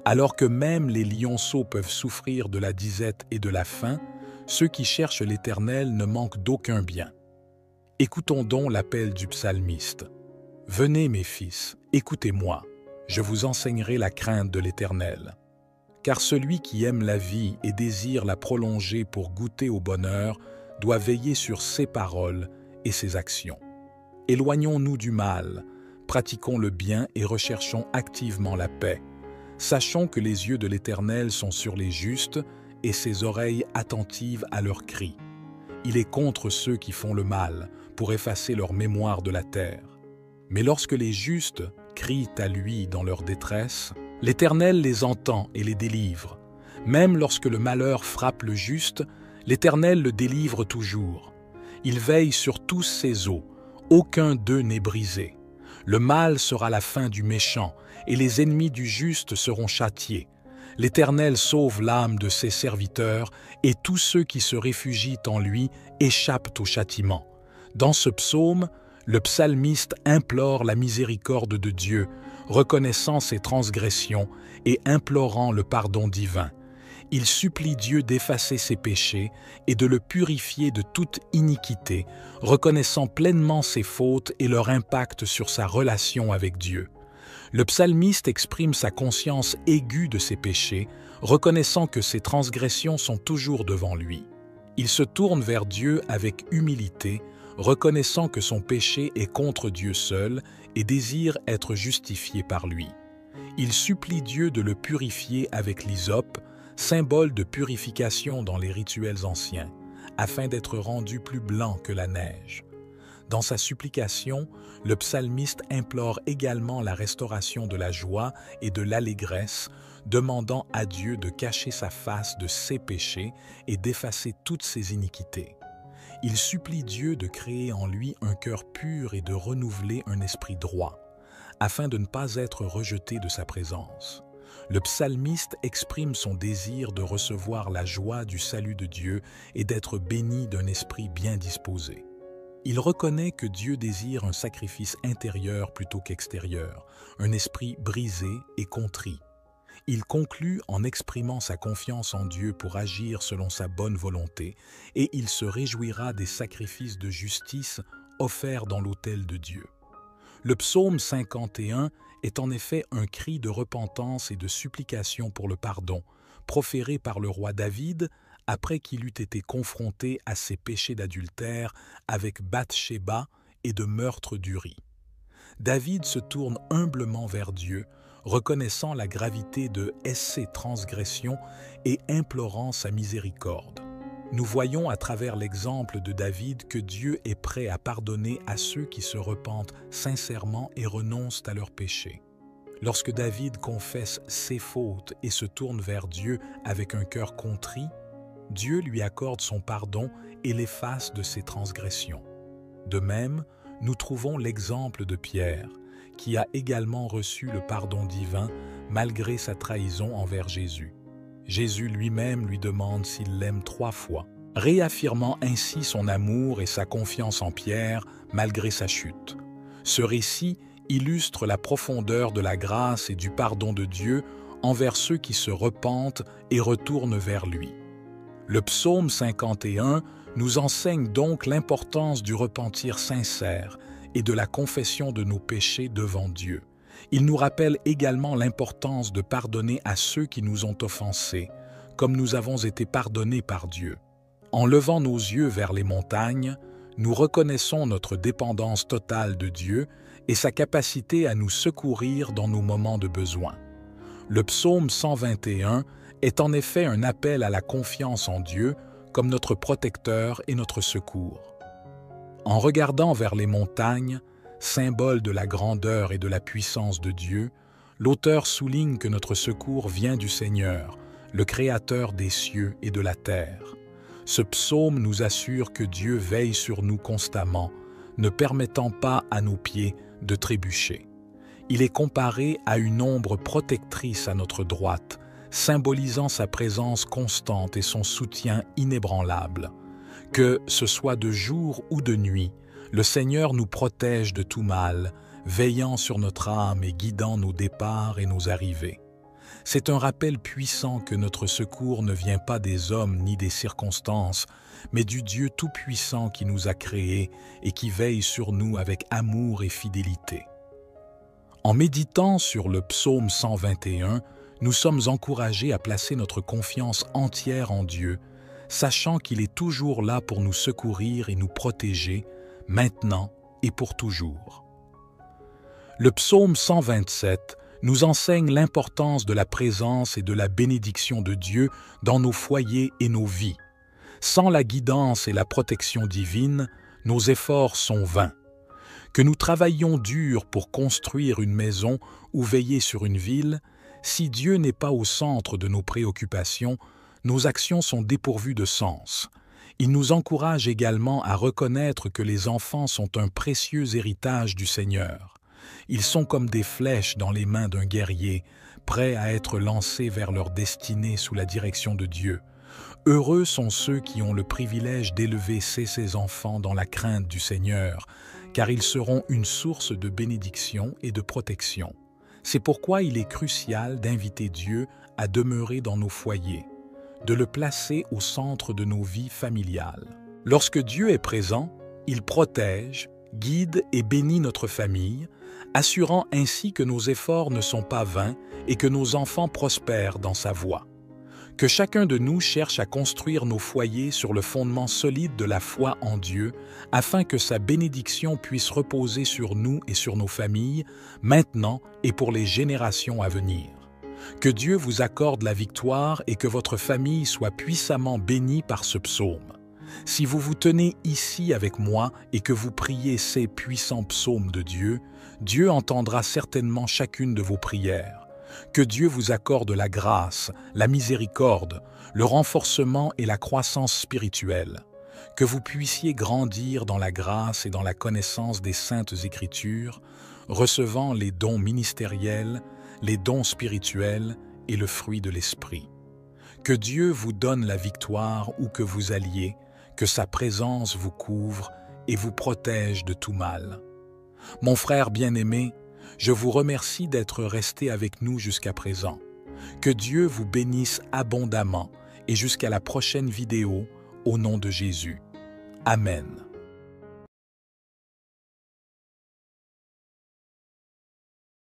Alors que même les lionceaux peuvent souffrir de la disette et de la faim, ceux qui cherchent l'Éternel ne manquent d'aucun bien. Écoutons donc l'appel du psalmiste. « Venez, mes fils, écoutez-moi, je vous enseignerai la crainte de l'Éternel. Car celui qui aime la vie et désire la prolonger pour goûter au bonheur doit veiller sur ses paroles et ses actions. Éloignons-nous du mal, pratiquons le bien et recherchons activement la paix. Sachons que les yeux de l'Éternel sont sur les justes et ses oreilles attentives à leurs cris. Il est contre ceux qui font le mal, pour effacer leur mémoire de la terre. Mais lorsque les justes crient à lui dans leur détresse, l'Éternel les entend et les délivre. Même lorsque le malheur frappe le juste, l'Éternel le délivre toujours. Il veille sur tous ses os, aucun d'eux n'est brisé. Le mal sera la fin du méchant, et les ennemis du juste seront châtiés. L'Éternel sauve l'âme de ses serviteurs, et tous ceux qui se réfugient en lui échappent au châtiment. Dans ce psaume, le psalmiste implore la miséricorde de Dieu, reconnaissant ses transgressions et implorant le pardon divin. Il supplie Dieu d'effacer ses péchés et de le purifier de toute iniquité, reconnaissant pleinement ses fautes et leur impact sur sa relation avec Dieu. Le psalmiste exprime sa conscience aiguë de ses péchés, reconnaissant que ses transgressions sont toujours devant lui. Il se tourne vers Dieu avec humilité, reconnaissant que son péché est contre Dieu seul et désire être justifié par lui. Il supplie Dieu de le purifier avec l'hysope, symbole de purification dans les rituels anciens, afin d'être rendu plus blanc que la neige. Dans sa supplication, le psalmiste implore également la restauration de la joie et de l'allégresse, demandant à Dieu de cacher sa face de ses péchés et d'effacer toutes ses iniquités. Il supplie Dieu de créer en lui un cœur pur et de renouveler un esprit droit, afin de ne pas être rejeté de sa présence. Le psalmiste exprime son désir de recevoir la joie du salut de Dieu et d'être béni d'un esprit bien disposé. Il reconnaît que Dieu désire un sacrifice intérieur plutôt qu'extérieur, un esprit brisé et contrit. Il conclut en exprimant sa confiance en Dieu pour agir selon sa bonne volonté, et il se réjouira des sacrifices de justice offerts dans l'autel de Dieu. Le psaume 51 est en effet un cri de repentance et de supplication pour le pardon, proféré par le roi David après qu'il eut été confronté à ses péchés d'adultère avec Bathsheba et de meurtre d'Uri. David se tourne humblement vers Dieu, reconnaissant la gravité de ses transgressions et implorant sa miséricorde. Nous voyons à travers l'exemple de David que Dieu est prêt à pardonner à ceux qui se repentent sincèrement et renoncent à leurs péchés. Lorsque David confesse ses fautes et se tourne vers Dieu avec un cœur contrit, Dieu lui accorde son pardon et l'efface de ses transgressions. De même, nous trouvons l'exemple de Pierre, qui a également reçu le pardon divin malgré sa trahison envers Jésus. Jésus lui-même lui demande s'il l'aime 3 fois, réaffirmant ainsi son amour et sa confiance en Pierre malgré sa chute. Ce récit illustre la profondeur de la grâce et du pardon de Dieu envers ceux qui se repentent et retournent vers lui. Le psaume 51 nous enseigne donc l'importance du repentir sincère et de la confession de nos péchés devant Dieu. Il nous rappelle également l'importance de pardonner à ceux qui nous ont offensés, comme nous avons été pardonnés par Dieu. En levant nos yeux vers les montagnes, nous reconnaissons notre dépendance totale de Dieu et sa capacité à nous secourir dans nos moments de besoin. Le psaume 121 est en effet un appel à la confiance en Dieu comme notre protecteur et notre secours. En regardant vers les montagnes, symbole de la grandeur et de la puissance de Dieu, l'auteur souligne que notre secours vient du Seigneur, le Créateur des cieux et de la terre. Ce psaume nous assure que Dieu veille sur nous constamment, ne permettant pas à nos pieds de trébucher. Il est comparé à une ombre protectrice à notre droite, symbolisant sa présence constante et son soutien inébranlable. Que ce soit de jour ou de nuit, le Seigneur nous protège de tout mal, veillant sur notre âme et guidant nos départs et nos arrivées. C'est un rappel puissant que notre secours ne vient pas des hommes ni des circonstances, mais du Dieu Tout-Puissant qui nous a créés et qui veille sur nous avec amour et fidélité. En méditant sur le psaume 121, nous sommes encouragés à placer notre confiance entière en Dieu, sachant qu'il est toujours là pour nous secourir et nous protéger, maintenant et pour toujours. Le psaume 127 nous enseigne l'importance de la présence et de la bénédiction de Dieu dans nos foyers et nos vies. Sans la guidance et la protection divine, nos efforts sont vains. Que nous travaillions dur pour construire une maison ou veiller sur une ville, si Dieu n'est pas au centre de nos préoccupations, nos actions sont dépourvues de sens. Il nous encourage également à reconnaître que les enfants sont un précieux héritage du Seigneur. Ils sont comme des flèches dans les mains d'un guerrier, prêts à être lancés vers leur destinée sous la direction de Dieu. Heureux sont ceux qui ont le privilège d'élever ces enfants dans la crainte du Seigneur, car ils seront une source de bénédiction et de protection. C'est pourquoi il est crucial d'inviter Dieu à demeurer dans nos foyers, de le placer au centre de nos vies familiales. Lorsque Dieu est présent, il protège, guide et bénit notre famille, assurant ainsi que nos efforts ne sont pas vains et que nos enfants prospèrent dans sa voie. Que chacun de nous cherche à construire nos foyers sur le fondement solide de la foi en Dieu, afin que sa bénédiction puisse reposer sur nous et sur nos familles, maintenant et pour les générations à venir. Que Dieu vous accorde la victoire et que votre famille soit puissamment bénie par ce psaume. Si vous vous tenez ici avec moi et que vous priez ces puissants psaumes de Dieu, Dieu entendra certainement chacune de vos prières. Que Dieu vous accorde la grâce, la miséricorde, le renforcement et la croissance spirituelle. Que vous puissiez grandir dans la grâce et dans la connaissance des saintes Écritures, recevant les dons ministériels, les dons spirituels et le fruit de l'Esprit. Que Dieu vous donne la victoire où que vous alliez, que sa présence vous couvre et vous protège de tout mal. Mon frère bien-aimé, je vous remercie d'être resté avec nous jusqu'à présent. Que Dieu vous bénisse abondamment et jusqu'à la prochaine vidéo, au nom de Jésus. Amen.